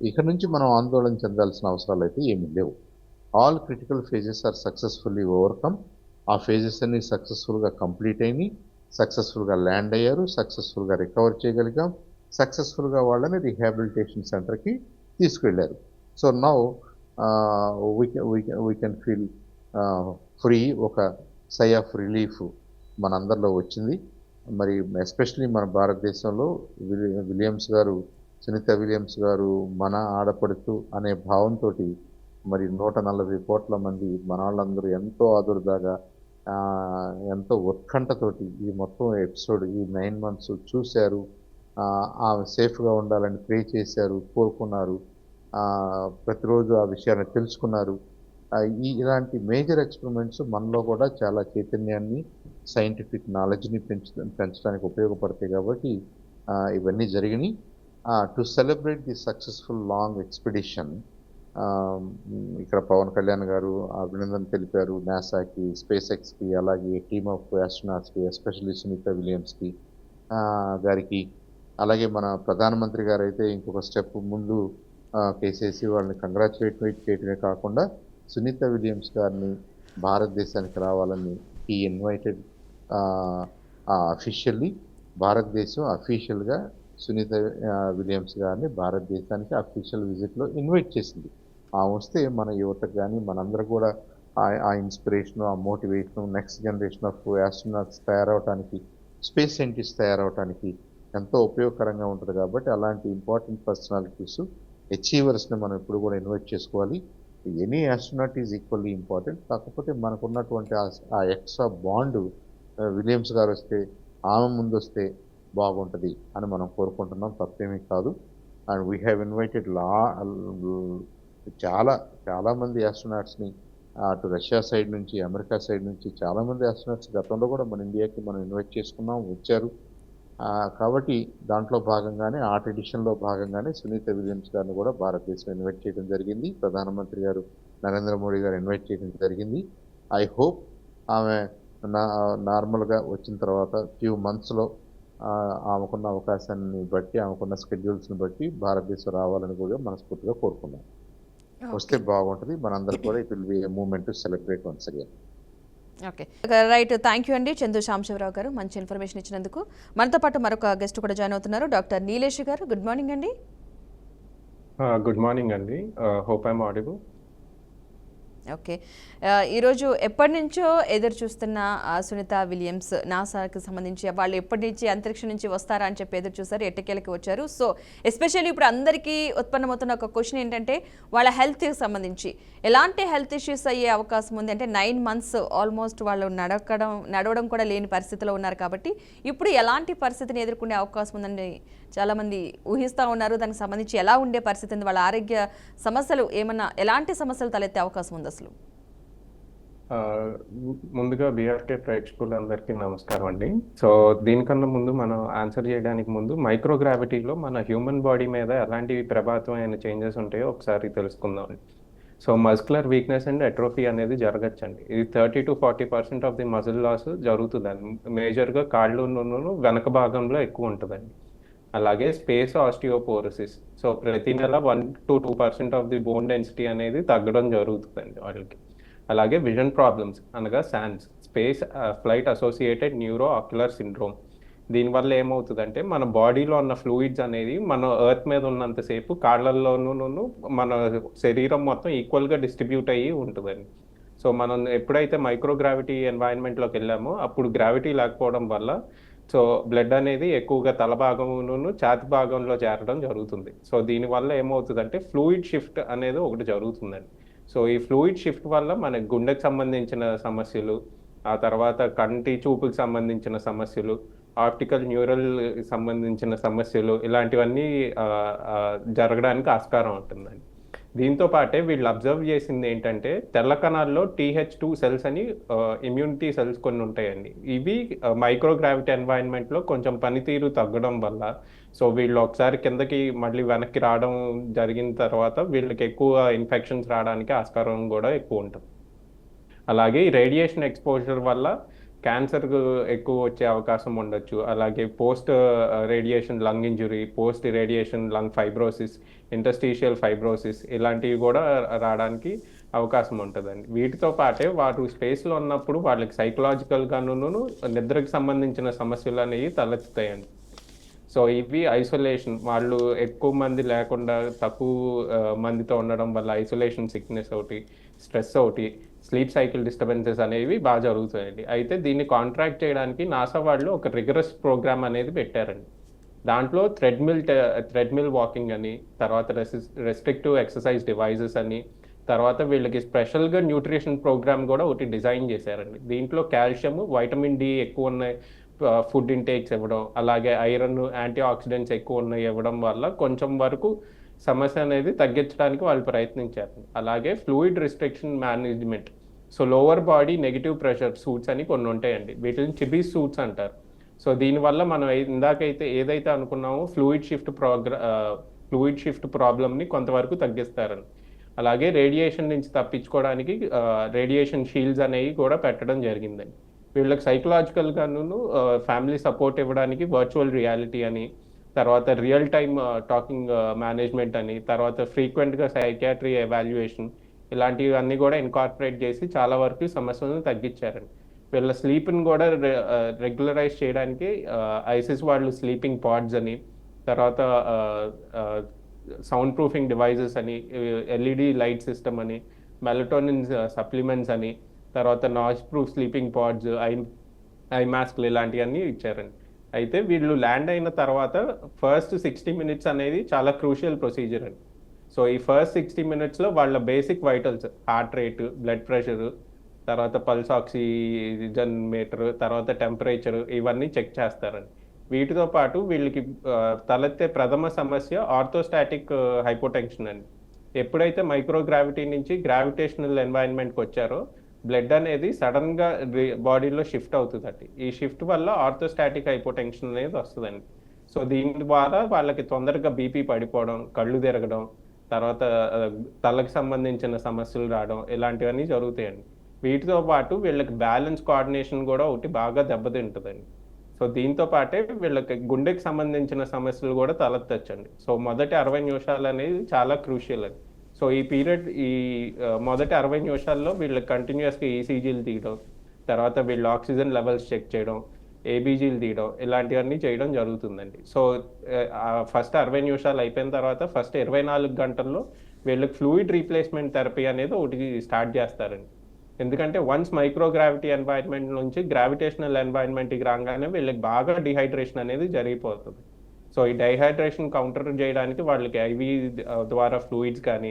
ఇక నుంచి మనం ఆందోళన చెందాల్సిన అవసరాలైతే ఏమీ లేవు. All critical phases are successfully overcome. ఆ ఫేజెస్ అన్నీ సక్సెస్‌ఫుల్‌గా కంప్లీట్ అయినాయి. సక్సెస్‌ఫుల్‌గా ల్యాండ్ అయ్యారు. సక్సెస్‌ఫుల్‌గా రికవర్ చేయగలిగాం. సక్సెస్‌ఫుల్‌గా వాళ్ళని రీహాబిలిటేషన్ సెంటర్‌కి తీసుకెళ్లారు. So now we can feel free. ఒక సై ఆఫ్ రిలీఫ్ మనందరిలో వచ్చింది. మరి ఎస్పెషల్లీ మన భారతదేశంలో విలియమ్స్ గారు, సునీత విలియమ్స్ గారు మన ఆడపడుచు అనే భావంతోటి మరి 140 కోట్ల మంది మనవాళ్ళందరూ ఎంతో ఆదుర్దాగా, ఎంతో ఉత్కంఠతోటి ఈ మొత్తం ఎపిసోడ్ ఈ 9 months చూశారు. ఆమె సేఫ్‌గా ఉండాలని ప్రే చేశారు, కోరుకున్నారు. ప్రతిరోజు ఆ విషయాన్ని తెలుసుకున్నారు. ఇలాంటి మేజర్ ఎక్స్పెరిమెంట్స్ మనలో కూడా చాలా చైతన్యాన్ని, సైంటిఫిక్ నాలెడ్జ్‌ని పెంచడానికి ఉపయోగపడతాయి కాబట్టి ఇవన్నీ జరిగినాయి. To celebrate the successful long expedition ఇక్కడ పవన్ కళ్యాణ్ గారు అభినందన తెలిపారు నాసాకి, స్పేస్ ఎక్స్‌కి, అలాగే టీమ్ ఆఫ్ ఆస్ట్రోనాట్స్‌కి, ఎస్పెషల్లీ సునీత విలియమ్స్‌కి గారికి, అలాగే మన ప్రధానమంత్రి గారైతే ఇంకొక స్టెప్ ముందు కేసేసి వాళ్ళని కంగ్రాచులేట్ చేయడమే కాకుండా సునీత విలియమ్స్ గారిని భారతదేశానికి రావాలని ఈ ఇన్వైటెడ్ అఫీషియల్లీ. భారతదేశం అఫీషియల్‌గా సునీత విలియమ్స్ గారిని భారతదేశానికి అఫీషియల్ విజిట్‌లో ఇన్వైట్ చేసింది. వస్తే మన యువతకు కానీ మనందరూ కూడా ఆ ఇన్స్పిరేషను, ఆ motivation, next generation of astronauts తయారవటానికి, స్పేస్ సైంటిస్ట్ తయారవటానికి ఎంతో ఉపయోగకరంగా ఉంటుంది. కాబట్టి అలాంటి ఇంపార్టెంట్ పర్సనాలిటీస్ అచీవర్స్ని మనం ఎప్పుడు కూడా ఇన్వైట్ చేసుకోవాలి. Any astronaut is equally important. కాకపోతే మనకున్నటువంటి ఆ ఎక్స్ట్రా బాండ్ విలియమ్స్ గారు వస్తే, ఆమె ముందు వస్తే బాగుంటుంది అని మనం కోరుకుంటున్నాం. తప్పేమీ కాదు. అండ్ వీ హ్యావ్ ఇన్వైటెడ్ చాలామంది ఆస్ట్రోనాట్స్ని అటు రష్యా సైడ్ నుంచి, అమెరికా సైడ్ నుంచి చాలామంది ఆస్ట్రోనాట్స్ గతంలో కూడా మన ఇండియాకి మనం ఇన్వైట్ చేసుకున్నాం, వచ్చారు. కాబట్టి దాంట్లో భాగంగానే ఆ ట్రెడిషన్లో భాగంగానే సునీత విలియమ్స్ గారిని కూడా భారతదేశం ఇన్వైట్ చేయడం జరిగింది. ప్రధానమంత్రి గారు నరేంద్ర మోడీ గారు ఇన్వైట్ చేయడం జరిగింది. ఐ హోప్ ఆమె నార్మల్గా వచ్చిన తర్వాత ఫ్యూ మంత్స్లో ఆమెకున్న అవకాశాన్ని బట్టి, ఆమెకున్న స్కెడ్యూల్స్ని బట్టి భారతదేశం రావాలని కూడా మనస్ఫూర్తిగా కోరుకున్నాం. వస్తే బాగుంటుంది. మనందరూ కూడా it will be a moment to celebrate once again. Okay, right. Thank you అండి చందు సాంబశివరావు గారు, మంచి ఇన్ఫర్మేషన్ ఇచ్చినందుకు. మనతో పాటు మరొక గెస్ట్ కూడా జాయిన్ అవుతున్నారు, డాక్టర్ నీలేష్ గారు. గుడ్ మార్నింగ్ అండి. గుడ్ మార్నింగ్ అండి. Hope I'm audible. ఓకే, ఈరోజు ఎప్పటి నుంచో ఎదురు చూస్తున్న సునీత విలియమ్స్ నాసాకి సంబంధించి వాళ్ళు ఎప్పటి నుంచి అంతరిక్షం నుంచి వస్తారా అని చెప్పి ఎదురు చూస్తారు, ఎట్టకేలకి వచ్చారు. సో ఎస్పెషల్లీ ఇప్పుడు అందరికీ ఉత్పన్నమవుతున్న ఒక క్వశ్చన్ ఏంటంటే వాళ్ళ హెల్త్కి సంబంధించి ఎలాంటి హెల్త్ ఇష్యూస్ అయ్యే అవకాశం ఉంది అంటే 9 months ఆల్మోస్ట్ వాళ్ళు నడవడం కూడా లేని పరిస్థితిలో ఉన్నారు. కాబట్టి ఇప్పుడు ఎలాంటి పరిస్థితిని ఎదుర్కొనే అవకాశం ఉందని చాలామంది ఊహిస్తూ ఉన్నారు. దానికి సంబంధించి ఎలా ఉండే పరిస్థితి ఉంది, వాళ్ళ ఆరోగ్య సమస్యలు ఎలాంటి సమస్యలు తలెత్తే అవకాశం ఉంది అసలు? ముందుగా బీఆర్కే ప్రేక్షకులందరికీ నమస్కారం అండి. సో దీనికన్నా ముందు మనం ఆన్సర్ చేయడానికి ముందు మైక్రోగ్రావిటీలో మన హ్యూమన్ బాడీ మీద ఎలాంటి ప్రభావితమైన చేంజెస్ ఉంటాయో ఒకసారి తెలుసుకుందాం. So muscular weakness and atrophy అనేది జరగచ్చండి. ఇది 30 to 40% of the muscle loss జరుగుతుందండి. మేజర్గా కాళ్ళలోనూ వెనక భాగంలో ఎక్కువ ఉంటుందండి. అలాగే స్పేస్ ఆస్టియోపోరోసిస్. సో ప్రతి నెల 1 to 2% of the bone density అనేది తగ్గడం జరుగుతుందండి వాళ్ళకి. అలాగే విజన్ ప్రాబ్లమ్స్ అనగా SANS, space flight associated neuro ocular syndrome. దీనివల్ల ఏమవుతుందంటే మన బాడీలో ఉన్న ఫ్లూయిడ్స్ అనేది మన ఎర్త్ మీద ఉన్నంతసేపు కాళ్ళల్లోనూ మన శరీరం మొత్తం ఈక్వల్గా డిస్ట్రిబ్యూట్ అయ్యి ఉంటుందండి. సో మనం ఎప్పుడైతే మైక్రోగ్రావిటీ ఎన్వైరన్మెంట్లోకి వెళ్ళామో అప్పుడు గ్రావిటీ లేకపోవడం వల్ల సో బ్లడ్ అనేది ఎక్కువగా తల భాగంలోను ఛాతి భాగంలో చేరడం జరుగుతుంది. సో దీనివల్ల ఏమవుతుందంటే ఫ్లూయిడ్ షిఫ్ట్ అనేది ఒకటి జరుగుతుందండి. సో ఈ ఫ్లూయిడ్ షిఫ్ట్ వల్ల మన గుండెకి సంబంధించిన సమస్యలు, ఆ తర్వాత కంటి చూపుకి సంబంధించిన సమస్యలు, ఆప్టికల్ న్యూరల్ సంబంధించిన సమస్యలు, ఇలాంటివన్నీ జరగడానికి ఆస్కారం ఉంటుందండి. దీంతో పాటే వీళ్ళు అబ్జర్వ్ చేసింది ఏంటంటే తెల్ల కణాల్లో TH2 సెల్స్ అని ఇమ్యూనిటీ సెల్స్ కొన్ని ఉంటాయండి. ఇవి మైక్రోగ్రావిటీ ఎన్వైరన్మెంట్లో కొంచెం పనితీరు తగ్గడం వల్ల సో వీళ్ళు ఒకసారి కిందకి మళ్ళీ వెనక్కి రావడం జరిగిన తర్వాత వీళ్ళకి ఎక్కువ ఇన్ఫెక్షన్స్ రావడానికి ఆస్కారం కూడా ఎక్కువ ఉంటుంది. అలాగే ఈ రేడియేషన్ ఎక్స్పోజర్ వల్ల క్యాన్సర్ ఎక్కువ వచ్చే అవకాశం ఉండొచ్చు. అలాగే post radiation lung injury, post radiation lung fibrosis, interstitial fibrosis ఇలాంటివి కూడా రావడానికి అవకాశం ఉంటుందండి. వీటితో పాటే వారు స్పేస్లో ఉన్నప్పుడు వాళ్ళకి సైకలాజికల్గాను నిద్రకి సంబంధించిన సమస్యలు అనేవి తలెత్తుతాయండి. సో ఇవి ఐసోలేషన్, వాళ్ళు ఎక్కువ మంది లేకుండా తక్కువ మందితో ఉండడం వల్ల ఐసోలేషన్ సిక్నెస్ ఒకటి, స్ట్రెస్ ఒకటి, స్లీప్ సైకిల్ డిస్టర్బెన్సెస్ అనేవి బాగా జరుగుతాయండి. అయితే దీన్ని కాంట్రాక్ట్ చేయడానికి నాసా వాళ్ళు ఒక రిగరస్ ప్రోగ్రామ్ అనేది పెట్టారండి. దాంట్లో థ్రెడ్మిల్ వాకింగ్ అని, తర్వాత రెస్ట్రిక్టివ్ ఎక్సర్సైజ్ డివైజెస్ అని, తర్వాత వీళ్ళకి స్పెషల్గా న్యూట్రిషన్ ప్రోగ్రామ్ కూడా ఒకటి డిజైన్ చేశారండి. దీంట్లో కాల్షియం, వైటమిన్ డి ఎక్కువ ఉన్న ఫుడ్ ఇంటేక్స్ ఇవ్వడం, అలాగే ఐరన్, యాంటీ ఆక్సిడెంట్స్ ఎక్కువ ఉన్నాయి ఇవ్వడం వల్ల కొంచెం వరకు సమస్య అనేది తగ్గించడానికి వాళ్ళు ప్రయత్నించారు. అలాగే fluid restriction management. So lower body negative pressure suits అని కొన్ని ఉంటాయండి, వీటిని చిబీస్ సూట్స్ అంటారు. సో దీనివల్ల మనం ఇందాకైతే ఏదైతే అనుకున్నామో ఫ్లూయిడ్ షిఫ్ట్ ప్రాబ్లమ్ని కొంతవరకు తగ్గిస్తారని. అలాగే రేడియేషన్ నుంచి తప్పించుకోవడానికి రేడియేషన్ షీల్డ్స్ అనేవి కూడా పెట్టడం జరిగిందండి. వీళ్ళకి సైకలాజికల్గాను ఫ్యామిలీ సపోర్ట్ ఇవ్వడానికి వర్చువల్ రియాలిటీ అని, తర్వాత రియల్ టైమ్ టాకింగ్ మేనేజ్మెంట్ అని, తర్వాత ఫ్రీక్వెంట్గా సైకియాట్రీ ఎవాల్యుయేషన్ ఇలాంటివన్నీ కూడా ఇన్కార్పొరేట్ చేసి చాలా వరకు సమస్యలను తగ్గించారండి. వీళ్ళ స్లీప్ని కూడా రెగ్యులరైజ్ చేయడానికి ఐసిస్ వాళ్ళు స్లీపింగ్ పాడ్స్ అని, తర్వాత సౌండ్ ప్రూఫింగ్ డివైజెస్ అని, ఎల్ఈడి లైట్ సిస్టమ్ అని, మెలటోనిన్ సప్లిమెంట్స్ అని, తర్వాత noise proof sleeping pods, eye మాస్క్లు ఇలాంటివన్నీ ఇచ్చారండి. అయితే వీళ్ళు ల్యాండ్ అయిన తర్వాత ఫస్ట్ 60 మినిట్స్ అనేది చాలా క్రూషియల్ ప్రొసీజర్ అండి. సో ఈ ఫస్ట్ 60 మినిట్స్లో వాళ్ళ basic vitals, heart rate, blood pressure, తర్వాత పల్స్ ఆక్సిజన్ మీటర్, తర్వాత టెంపరేచర్, ఇవన్నీ చెక్ చేస్తారండి. వీటితో పాటు వీళ్ళకి తలెత్తే ప్రథమ సమస్య ఆర్థోస్టాటిక్ హైపోటెన్షన్ అండి. ఎప్పుడైతే మైక్రోగ్రావిటీ నుంచి గ్రావిటేషనల్ ఎన్వైరన్మెంట్కి వచ్చారో బ్లడ్ అనేది సడన్గా బాడీలో షిఫ్ట్ అవుతుందండి. ఈ షిఫ్ట్ వల్ల ఆర్థోస్టాటిక్ హైపోటెన్షన్ అనేది వస్తుందండి. సో దీని ద్వారా వాళ్ళకి తొందరగా బీపీ పడిపోవడం, కళ్ళు తిరగడం, తర్వాత తలకు సంబంధించిన సమస్యలు రావడం, ఇలాంటివన్నీ జరుగుతాయండి. వీటితో పాటు వీళ్ళకి బ్యాలెన్స్ కోఆర్డినేషన్ కూడా ఒకటి బాగా దెబ్బతింటుందండి. సో దీంతో పాటే వీళ్ళకి గుండెకి సంబంధించిన సమస్యలు కూడా తలెత్తచ్చండి. సో మొదటి 60 నిమిషాలు అనేది చాలా క్రూషియల్ అండి. సో ఈ పీరియడ్ మొదటి 60 నిమిషాల్లో వీళ్ళకి కంటిన్యూస్గా ఈసీజీలు తీయడం, తర్వాత వీళ్ళు ఆక్సిజన్ లెవెల్స్ చెక్ చేయడం, ఏబీజీలు తీయడం, ఇలాంటివన్నీ చేయడం జరుగుతుందండి. సో ఫస్ట్ 60 నిమిషాలు అయిపోయిన తర్వాత ఫస్ట్ 24 గంటల్లో వీళ్ళకి ఫ్లూయిడ్ రీప్లేస్మెంట్ థెరపీ అనేది ఒకటి స్టార్ట్ చేస్తారండి. ఎందుకంటే వన్స్ మైక్రోగ్రావిటీ ఎన్వైరన్మెంట్ నుంచి గ్రావిటేషనల్ ఎన్వైరన్మెంట్కి రాగానే వీళ్ళకి బాగా డిహైడ్రేషన్ అనేది జరిగిపోతుంది. సో ఈ డైహైడ్రేషన్ కౌంటర్ చేయడానికి వాళ్ళకి ఐవి ద్వారా ఫ్లూయిడ్స్ కానీ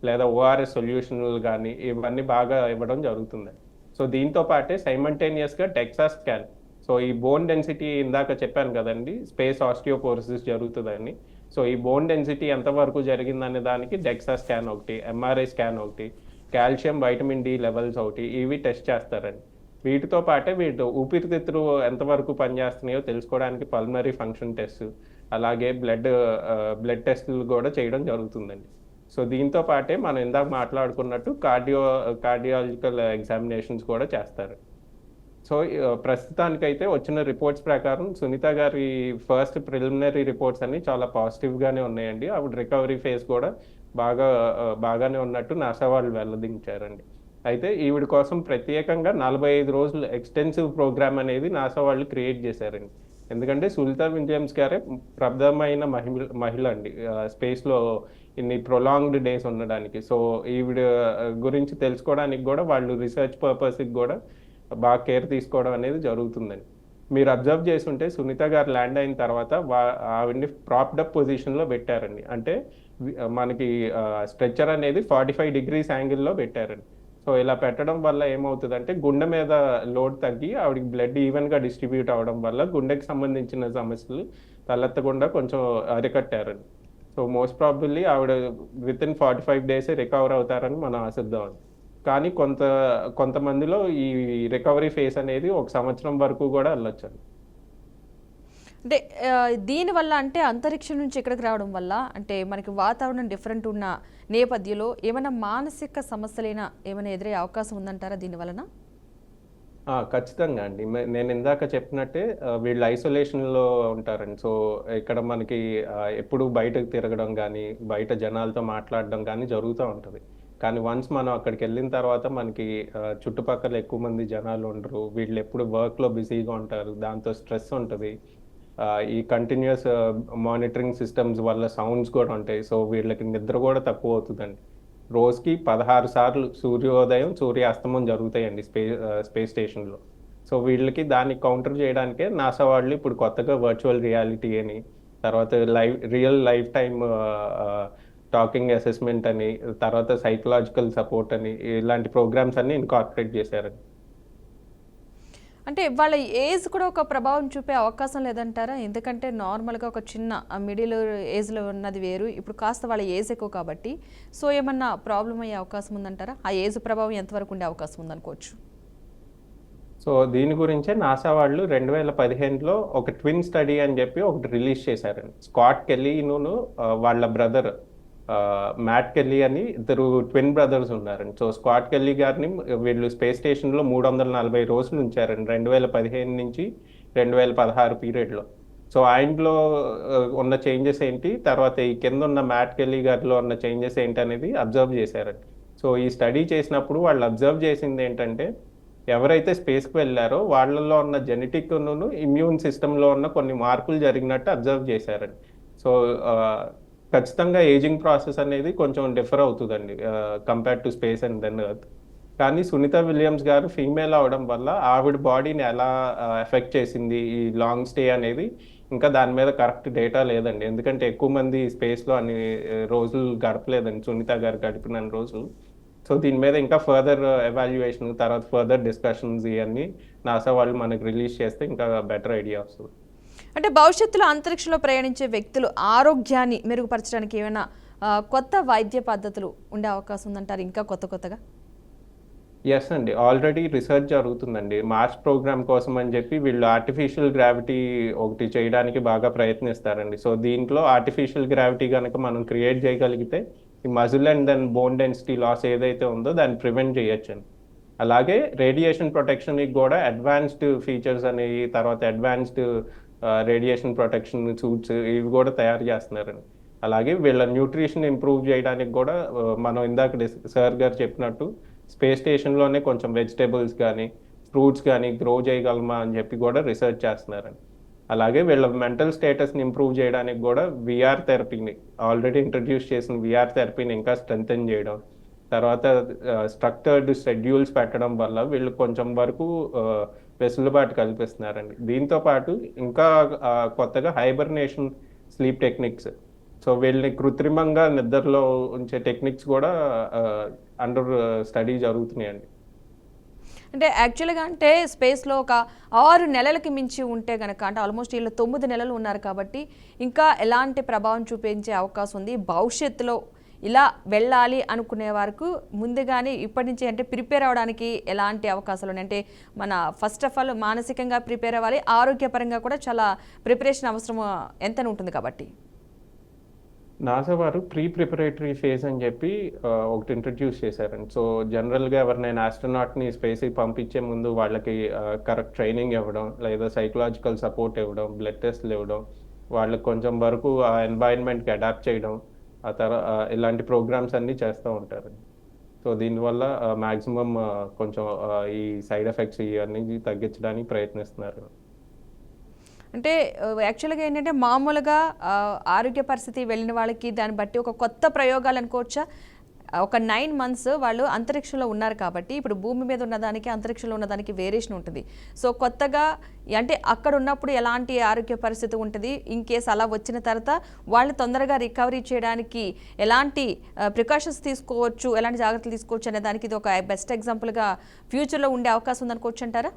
లేదా ఓఆర్ఎస్ సొల్యూషన్లు కానీ ఇవన్నీ బాగా ఇవ్వడం జరుగుతుంది. సో దీంతో పాటే సైమల్టేనియస్గా డెక్సా స్కాన్, సో ఈ బోన్ డెన్సిటీ ఇందాక చెప్పాను కదండి, స్పేస్ ఆస్టియోపోరోసిస్ జరుగుతుందని. సో ఈ బోన్ డెన్సిటీ ఎంతవరకు జరిగిందనే దానికి డెక్సా స్కాన్ ఒకటి, ఎంఆర్ఐ స్కాన్ ఒకటి, కాల్షియం, వైటమిన్ డి లెవెల్స్ ఒకటి, ఇవి టెస్ట్ చేస్తారండి. వీటితో పాటే వీటి ఊపిరితిత్తులు ఎంతవరకు పనిచేస్తున్నాయో తెలుసుకోవడానికి పల్మరీ ఫంక్షన్ టెస్ట్, అలాగే బ్లడ్ టెస్టులు కూడా చేయడం జరుగుతుందండి. సో దీంతో పాటే మనం ఇందాక మాట్లాడుకున్నట్టు కార్డియాలజికల్ ఎగ్జామినేషన్స్ కూడా చేస్తారు. సో ప్రస్తుతానికైతే వచ్చిన రిపోర్ట్స్ ప్రకారం సునీత గారి ఫస్ట్ ప్రిలిమినరీ రిపోర్ట్స్ అన్ని చాలా పాజిటివ్గానే ఉన్నాయండి. ఆవిడ రికవరీ ఫేజ్ కూడా బాగానే ఉన్నట్టు నాసా వాళ్ళు వెల్లడించారండి. అయితే ఈవిడ కోసం ప్రత్యేకంగా 45 రోజులు ఎక్స్టెన్సివ్ ప్రోగ్రామ్ అనేది నాసా వాళ్ళు క్రియేట్ చేశారండి. ఎందుకంటే సునీత విలియమ్స్ గారే ప్రబలమైన మహిళ అండి స్పేస్లో ఇన్ని ప్రొలాంగ్డ్ డేస్ ఉండడానికి. సో ఈవిడ గురించి తెలుసుకోవడానికి కూడా వాళ్ళు రీసెర్చ్ పర్పస్కి కూడా బాగా కేర్ తీసుకోవడం అనేది జరుగుతుందండి. మీరు అబ్జర్వ్ చేస్తుంటే సునీత గారు ల్యాండ్ అయిన తర్వాత ఆవిడ్ని ప్రాప్డప్ పొజిషన్లో పెట్టారండి. అంటే మనకి స్ట్రెచ్చర్ అనేది 45 డిగ్రీస్ యాంగిల్లో పెట్టారండి. సో ఇలా పెట్టడం వల్ల ఏమవుతుందంటే గుండె మీద లోడ్ తగ్గి ఆవిడకి బ్లడ్ ఈవెన్గా డిస్ట్రిబ్యూట్ అవ్వడం వల్ల గుండెకి సంబంధించిన సమస్యలు తలెత్తకుండా కొంచెం అరికట్టారండి. సో మోస్ట్ ప్రాబబ్లీ ఆవిడ వితిన్ 45 డేసే రికవర్ అవుతారని మనం ఆశిద్దాం. కానీ కొంతమందిలో ఈ రికవరీ ఫేస్ అనేది 1 సంవత్సరం వరకు కూడా వెళ్ళొచ్చండి. అంటే దీనివల్ల అంటే అంతరిక్షం నుంచి ఇక్కడికి రావడం వల్ల అంటే మనకి వాతావరణం డిఫరెంట్ ఉన్న నేపథ్యంలో ఏమైనా మానసిక సమస్యలైనా ఏమైనా ఎదురయ్యే అవకాశం ఉందంటారా దీనివలన? ఖచ్చితంగా అండి. నేను ఇందాక చెప్పినట్టే వీళ్ళు ఐసోలేషన్లో ఉంటారండి. సో ఇక్కడ మనకి ఎప్పుడు బయటకు తిరగడం కానీ, బయట జనాలతో మాట్లాడడం కానీ జరుగుతూ ఉంటుంది. కానీ వన్స్ మనం అక్కడికి వెళ్ళిన తర్వాత మనకి చుట్టుపక్కల ఎక్కువ మంది జనాలు ఉండరు, వీళ్ళు ఎప్పుడు వర్క్లో బిజీగా ఉంటారు, దాంతో స్ట్రెస్ ఉంటుంది. ఈ కంటిన్యూస్ మానిటరింగ్ సిస్టమ్స్ వల్ల సౌండ్స్ కూడా ఉంటాయి. సో వీళ్ళకి నిద్ర కూడా తక్కువ అవుతుందండి. రోజుకి 16 సార్లు సూర్యోదయం, సూర్యాస్తమం జరుగుతాయండి స్పేస్ స్టేషన్లో. సో వీళ్ళకి దాన్ని కౌంటర్ చేయడానికే నాసా వాళ్ళు ఇప్పుడు కొత్తగా వర్చువల్ రియాలిటీ అని, తర్వాత real life time talking assessment అని, తర్వాత సైకలాజికల్ సపోర్ట్ అని, ఇలాంటి ప్రోగ్రామ్స్ అన్ని ఇన్కార్పొరేట్ చేశారండి. అంటే వాళ్ళ ఏజ్ కూడా ఒక ప్రభావం చూపే అవకాశం లేదంటారా? ఎందుకంటే నార్మల్గా ఒక చిన్న మిడిల్ ఏజ్లో ఉన్నది వేరు, ఇప్పుడు కాస్త వాళ్ళ ఏజ్ ఎక్కువ కాబట్టి సో ఏమన్నా ప్రాబ్లం అయ్యే అవకాశం ఉందంటారా? ఆ ఏజ్ ప్రభావం ఎంతవరకు ఉండే అవకాశం ఉందనుకోవచ్చు? సో దీని గురించే నాసా వాళ్ళు 2015లో ఒక ట్విన్ స్టడీ అని చెప్పి ఒకటి రిలీజ్ చేశారండి. స్కాట్ కెల్లీను వాళ్ళ బ్రదర్ మ్యాట్ కెల్లీ అని ఇద్దరు ట్విన్ బ్రదర్స్ ఉన్నారండి. సో స్కాట్ కెల్లీ గారిని వీళ్ళు స్పేస్ స్టేషన్లో 340 రోజులు ఉంచారండి 2015 నుంచి 2016 పీరియడ్లో. సో ఆయనలో ఉన్న చేంజెస్ ఏంటి, తర్వాత ఈ కింద ఉన్న మ్యాట్ కెల్లీ గారిలో ఉన్న చేంజెస్ ఏంటి అనేది అబ్జర్వ్ చేశారండి. సో ఈ స్టడీ చేసినప్పుడు వాళ్ళు అబ్జర్వ్ చేసింది ఏంటంటే ఎవరైతే స్పేస్కి వెళ్ళారో వాళ్ళల్లో ఉన్న జెనెటిక్ను ఇమ్యూన్ సిస్టంలో ఉన్న కొన్ని మార్పులు జరిగినట్టు అబ్జర్వ్ చేశారండి. సో ఖచ్చితంగా ఏజింగ్ ప్రాసెస్ అనేది కొంచెం డిఫర్ అవుతుందండి compare to space and then earth. కానీ సునీత విలియమ్స్ గారు ఫీమేల్ అవడం వల్ల ఆవిడ బాడీని ఎలా ఎఫెక్ట్ చేసింది ఈ లాంగ్ స్టే అనేది ఇంకా దాని మీద కరెక్ట్ డేటా లేదండి. ఎందుకంటే ఎక్కువ మంది స్పేస్లో అన్ని రోజులు గడపలేదండి సునీత గారు గడిపిన రోజులు. సో దీని మీద ఇంకా ఫర్దర్ ఎవాల్యుయేషన్, తర్వాత ఫర్దర్ డిస్కషన్స్ ఇవన్నీ నాసా వాళ్ళు మనకి రిలీజ్ చేస్తే ఇంకా బెటర్ ఐడియా వస్తుంది. అంటే భవిష్యత్తులో అంతరిక్షంలో ప్రయాణించే వ్యక్తులు ఆరోగ్యాన్ని మెరుగుపరచడానికి ఏమైనా కొత్త వైద్య పద్ధతులు ఉండే అవకాశం ఉందంటారు ఇంకా కొత్తగా? ఎస్ అండి, ఆల్రెడీ రీసెర్చ్ జరుగుతుందండి. మార్స్ ప్రోగ్రామ్ కోసం అని చెప్పి వీళ్ళు ఆర్టిఫిషియల్ గ్రావిటీ ఒకటి చేయడానికి బాగా ప్రయత్నిస్తారండి. సో దీంట్లో ఆర్టిఫిషియల్ గ్రావిటీ కనుక మనం క్రియేట్ చేయగలిగితే ఈ muscle and then bone density loss ఏదైతే ఉందో దాన్ని ప్రివెంట్ చేయొచ్చండి. అలాగే రేడియేషన్ ప్రొటెక్షన్కి కూడా అడ్వాన్స్డ్ ఫీచర్స్ అనేవి, తర్వాత అడ్వాన్స్డ్ రేడియేషన్ ప్రొటెక్షన్ సూట్స్ ఇవి కూడా తయారు చేస్తున్నారండి. అలాగే వీళ్ళ న్యూట్రిషన్ ఇంప్రూవ్ చేయడానికి కూడా మనం ఇందాక సార్ గారు చెప్పినట్టు స్పేస్ స్టేషన్లోనే కొంచెం వెజిటేబుల్స్ కానీ ఫ్రూట్స్ కానీ గ్రో చేయగలమా అని చెప్పి కూడా రీసెర్చ్ చేస్తున్నారండి. అలాగే వీళ్ళ మెంటల్ స్టేటస్ని ఇంప్రూవ్ చేయడానికి కూడా విఆర్ థెరపీని, ఆల్రెడీ ఇంట్రడ్యూస్ చేసిన విఆర్ థెరపీని ఇంకా స్ట్రెంథెన్ చేయడం, తర్వాత స్ట్రక్చర్డ్ షెడ్యూల్స్ పెట్టడం వల్ల వీళ్ళు కొంచెం వరకు వెసులుబాటు కల్పిస్తున్నారండి. దీంతో పాటు ఇంకా కొత్తగా హైబర్నేషన్ స్లీప్ టెక్నిక్స్, సో వీళ్ళని కృత్రిమంగా నిద్రలో ఉంచే టెక్నిక్స్ కూడా అండర్ స్టడీ జరుగుతున్నాయండి. అంటే యాక్చువల్గా అంటే స్పేస్లో ఒక 6 నెలలకి మించి ఉంటే కనుక, అంటే ఆల్మోస్ట్ వీళ్ళు 9 నెలలు ఉన్నారు కాబట్టి ఇంకా ఎలాంటి ప్రభావం చూపించే అవకాశం ఉంది? భవిష్యత్తులో ఇలా వెళ్ళాలి అనుకునే వరకు ముందుగానే ఇప్పటి నుంచి అంటే ప్రిపేర్ అవ్వడానికి ఎలాంటి అవకాశాలు ఉన్నాయి? అంటే మన ఫస్ట్ ఆఫ్ ఆల్ మానసికంగా ప్రిపేర్ అవ్వాలి, ఆరోగ్యపరంగా కూడా చాలా ప్రిపరేషన్ అవసరం ఎంత ఉంటుంది కాబట్టి. నాసా వారు ప్రిపరేటరీ ఫేజ్ అని చెప్పి ఒకటి ఇంట్రడ్యూస్ చేశారండి. సో జనరల్గా ఎవరినైనా ఆస్ట్రోనాట్ని స్పేస్కి పంపించే ముందు వాళ్ళకి కరెక్ట్ ట్రైనింగ్ ఇవ్వడం, లేదా సైకలాజికల్ సపోర్ట్ ఇవ్వడం, బ్లడ్ టెస్ట్లు ఇవ్వడం, వాళ్ళకి కొంచెం వరకు ఆ ఎన్వైరన్మెంట్కి అడాప్ట్ చేయడం, ఆ తర్వాత ఇలాంటి ప్రోగ్రామ్స్ అన్నీ చేస్తూ ఉంటారండి. సో దీనివల్ల మ్యాక్సిమం కొంచెం ఈ సైడ్ ఎఫెక్ట్స్ ఇవన్నీ తగ్గించడానికి ప్రయత్నిస్తున్నారు. అంటే యాక్చువల్గా ఏంటంటే మామూలుగా ఆరోగ్య పరిస్థితి వెళ్ళిన వాళ్ళకి దాన్ని బట్టి ఒక కొత్త ప్రయోగాలు అనుకోవచ్చా? ఒక 9 months వాళ్ళు అంతరిక్షంలో ఉన్నారు కాబట్టి ఇప్పుడు భూమి మీద ఉన్నదానికి అంతరిక్షంలో ఉన్నదానికి వేరియేషన్ ఉంటుంది. సో కొత్తగా అంటే అక్కడ ఉన్నప్పుడు ఎలాంటి ఆరోగ్య పరిస్థితి ఉంటుంది, ఇన్ కేస్ అలా వచ్చిన తర్వాత వాళ్ళు తొందరగా రికవరీ చేయడానికి ఎలాంటి ప్రికాషన్స్ తీసుకోవచ్చు, ఎలాంటి జాగ్రత్తలు తీసుకోవచ్చు అనే దానికి ఇది ఒక బెస్ట్ ఎగ్జాంపుల్గా ఫ్యూచర్లో ఉండే అవకాశం ఉందనుకోవచ్చు అంటారా?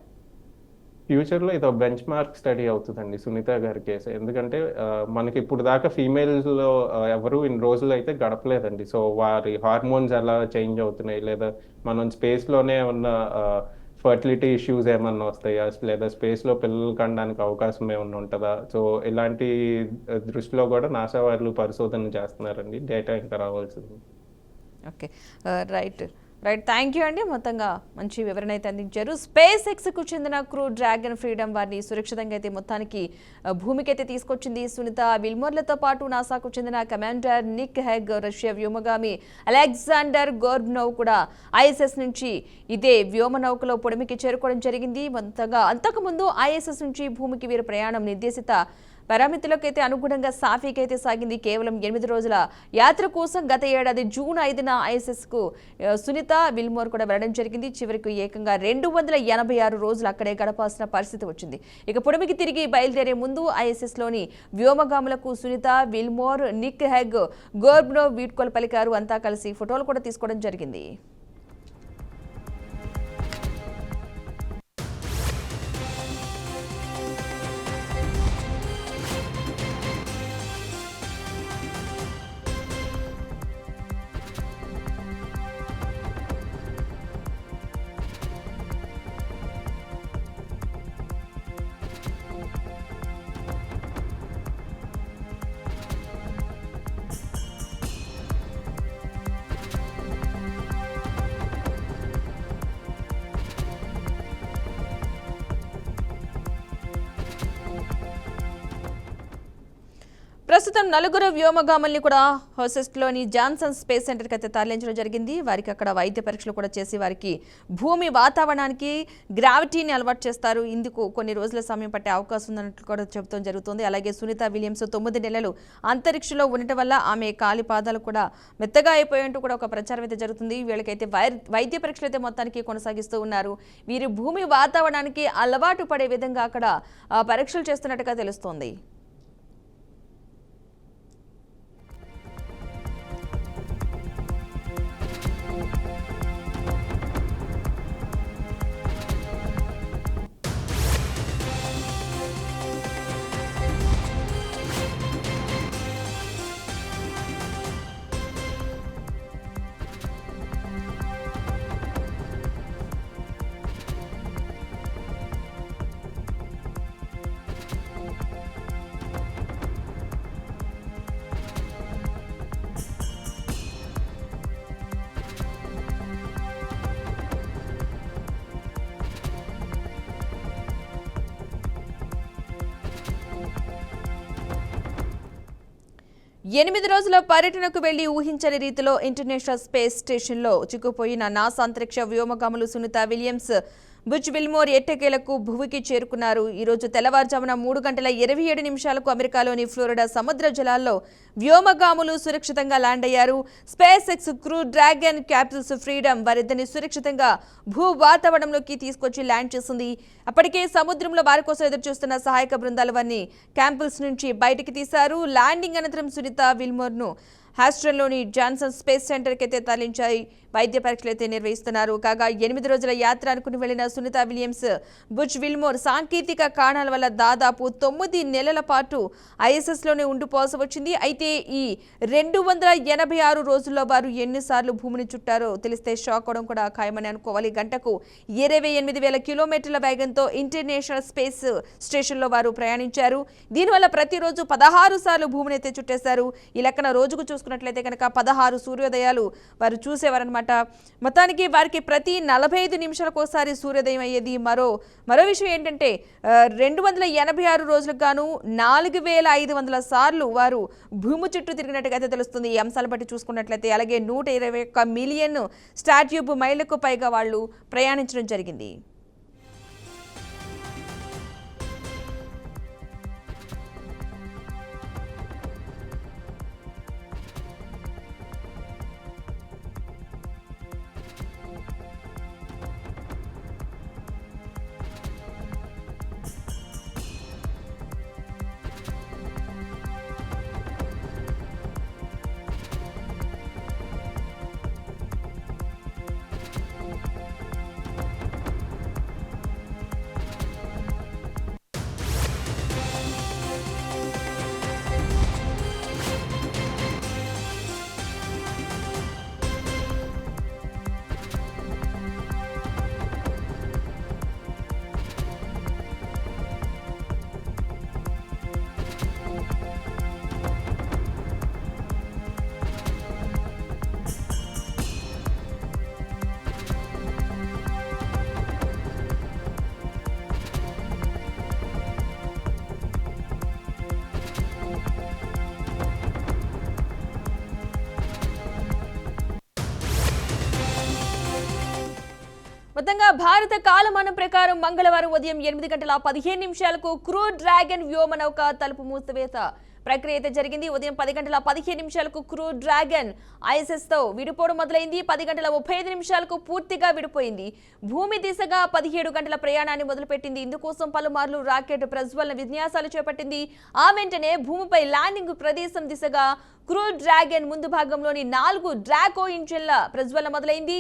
ఫ్యూచర్లో ఇది ఒక బెంచ్ మార్క్ స్టడీ అవుతుందండి సునీత గారి కేసు. ఎందుకంటే మనకి ఇప్పుడు దాకా ఫీమేల్స్లో ఎవరు ఇన్ని రోజులు అయితే గడపలేదండి. సో వారి హార్మోన్స్ ఎలా చేంజ్ అవుతున్నాయి, లేదా మనం స్పేస్లోనే ఉన్న ఫర్టిలిటీ ఇష్యూస్ ఏమన్నా వస్తాయా, లేదా స్పేస్లో పిల్లలు కనడానికి అవకాశం ఏమన్నా ఉంటుందా? సో ఇలాంటి దృష్టిలో కూడా నాసా వాళ్ళు పరిశోధన చేస్తున్నారండి. డేటా ఇంకా రావాల్సింది. Okay, right. థ్యాంక్ యూ అండి. మొత్తంగా మంచి వివరణ అయితే అందించారు. స్పేస్ ఎక్స్కు చెందిన క్రూ డ్రాగన్ ఫ్రీడమ్ వారిని సురక్షితంగా అయితే మొత్తానికి భూమికి అయితే తీసుకొచ్చింది. సునీత విల్మోర్లతో పాటు నాసాకు చెందిన కమాండర్ నిక్ హెగ్, రష్యా వ్యోమగామి అలెగ్జాండర్ గోర్బ్నోవ్ కూడా ఐఎస్ఎస్ నుంచి ఇదే వ్యోమనౌకలో పొడిమికి చేరుకోవడం జరిగింది. మొత్తంగా అంతకుముందు ఐఎస్ఎస్ నుంచి భూమికి వీరి ప్రయాణం నిర్దేశిత పారామితులకైతే అనుగుణంగా సాఫీకైతే సాగింది. కేవలం 8 రోజుల యాత్ర కోసం గత ఏడాది జూన్ 5న ఐఎస్ఎస్కు సునీత విల్మోర్ కూడా వెళ్ళడం జరిగింది. చివరికి ఏకంగా 286 రోజులు అక్కడే గడపాల్సిన పరిస్థితి వచ్చింది. ఇక పొడిమికి తిరిగి బయలుదేరే ముందు ఐఎస్ఎస్లోని వ్యోమగాములకు సునీత విల్మోర్, నిక్ హెగ్, గోర్బ్నోవ్ వీడ్కోలు పలికారు. అంతా కలిసి ఫోటోలు కూడా తీసుకోవడం జరిగింది. ప్రస్తుతం నలుగురు వ్యోమగాముల్ని కూడా హోసెస్ట్లోని జాన్సన్ స్పేస్ సెంటర్కి అయితే తరలించడం జరిగింది. వారికి అక్కడ వైద్య పరీక్షలు కూడా చేసి వారికి భూమి వాతావరణానికి గ్రావిటీని అలవాటు చేస్తారు. ఇందుకు కొన్ని రోజుల సమయం పట్టే అవకాశం ఉందన్నట్లు కూడా చెబుతూ జరుగుతుంది. అలాగే సునీత విలియమ్స్ 9 నెలలు అంతరిక్షంలో ఉండటం వల్ల ఆమె కాలి పాదాలు కూడా మెత్తగా అయిపోయేంటూ కూడా ఒక ప్రచారం అయితే జరుగుతుంది. వీళ్ళకైతే వైద్య పరీక్షలు అయితే మొత్తానికి కొనసాగిస్తూ ఉన్నారు. వీరు భూమి వాతావరణానికి అలవాటు పడే విధంగా అక్కడ పరీక్షలు చేస్తున్నట్టుగా తెలుస్తోంది. 8 రోజుల పర్యటనకు వెళ్లి ఊహించని రీతిలో ఇంటర్నేషనల్ స్పేస్ స్టేషన్లో చిక్కుపోయిన నాసా అంతరిక్ష వ్యోమగాములు సునీత విలియమ్స్, బుచ్ విల్మోర్ ఎట్టకేలకు భూమికి చేరుకున్నారు. ఈ రోజు తెల్లవారుజామున 3:27 అమెరికాలోని ఫ్లోరిడా సముద్ర జలాల్లో వ్యోమగాములు సురక్షితంగా ల్యాండ్ అయ్యారు. SpaceX crew Dragon capsules Freedom వారిద్దరిని సురక్షితంగా భూ వాతావరణంలోకి తీసుకొచ్చి ల్యాండ్ చేసింది. అప్పటికే సముద్రంలో వారి కోసం ఎదురుచూస్తున్న సహాయక బృందాలు వారిని క్యాంపుల్స్ నుంచి బయటికి తీశారు. ల్యాండింగ్ అనంతరం సునీత విల్మోర్ను హ్యూస్టన్లోని జాన్సన్ స్పేస్ సెంటర్కి అయితే తరలించాయి. వైద్య పరీక్షలు అయితే నిర్వహిస్తున్నారు. కాగా 8 రోజుల యాత్ర అనుకుని వెళ్లిన సునీత విలియమ్స్, బుచ్ విల్మోర్ సాంకేతిక కారణాల వల్ల దాదాపు 9 నెలల పాటు ఐఎస్ఎస్లోనే ఉండిపోవాల్సి వచ్చింది. అయితే ఈ 286 రోజుల్లో వారు ఎన్నిసార్లు భూమిని చుట్టారో తెలిస్తే షాక్ అవడం కూడా ఖాయమని అనుకోవాలి. గంటకు 28,000 కిలోమీటర్ల వేగంతో ఇంటర్నేషనల్ స్పేస్ స్టేషన్లో వారు ప్రయాణించారు. దీనివల్ల ప్రతిరోజు 16 సార్లు భూమిని అయితే చుట్టేశారు. ఈ లెక్కన రోజుకు చూసుకున్నట్లయితే కనుక 16 సూర్యోదయాలు వారు చూసేవారనమాట. మొత్తానికి వారికి ప్రతి 45 నిమిషాలకు ఒకసారి సూర్యోదయం అయ్యేది. మరో విషయం ఏంటంటే 286 రోజులకు గాను 4,500 సార్లు వారు భూమి చుట్టూ తిరిగినట్టుగా అయితే తెలుస్తుంది. ఈ అంశాలు బట్టి చూసుకున్నట్లయితే అలాగే 121 మిలియన్ స్టాట్యూబ్ మైళ్లకు పైగా వాళ్ళు ప్రయాణించడం జరిగింది. మొత్తంగా భారత కాలమానం ప్రకారం మంగళవారం ఉదయం 8:15 క్రూ డ్రాగన్ వ్యోమనౌక తలుపు మూసివేత ప్రక్రియ అయితే జరిగింది. ఉదయం 10:15 క్రూ డ్రాగన్ ఐఎస్ఎస్ తో విడిపోవడం మొదలైంది. 10:35 పూర్తిగా విడిపోయింది. భూమి దిశగా 17 గంటల ప్రయాణాన్ని మొదలుపెట్టింది. ఇందుకోసం పలుమార్లు రాకెట్ ప్రజ్వలన విన్యాసాలు చేపట్టింది. ఆ వెంటనే భూమిపై ల్యాండింగ్ ప్రదేశం దిశగా క్రూ డ్రాగన్ ముందు భాగంలోని 4 డ్రాకో ఇంజిన్ల ప్రజ్వలన మొదలైంది.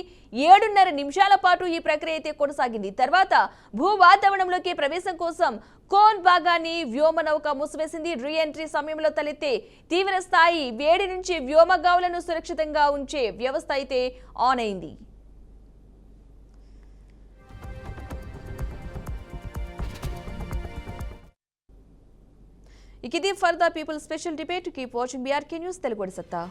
7.5 నిమిషాల పాటు ఈ ప్రక్రియ అయితే కొనసాగింది. తర్వాత భూ వాతావరణంలోకి ప్రవేశం కోసం కోన్ భాగాన్ని వ్యోమనౌక మూసివేసింది. రీ ఎంట్రీ సమయంలో తలెత్తే తీవ్ర స్థాయి వేడి నుంచి వ్యోమగాములను సురక్షితంగా ఉంచే వ్యవస్థ అయితే ఆన్ అయింది. ఇది for the people special debate. Keep watching BRK news Telugu సత్తా.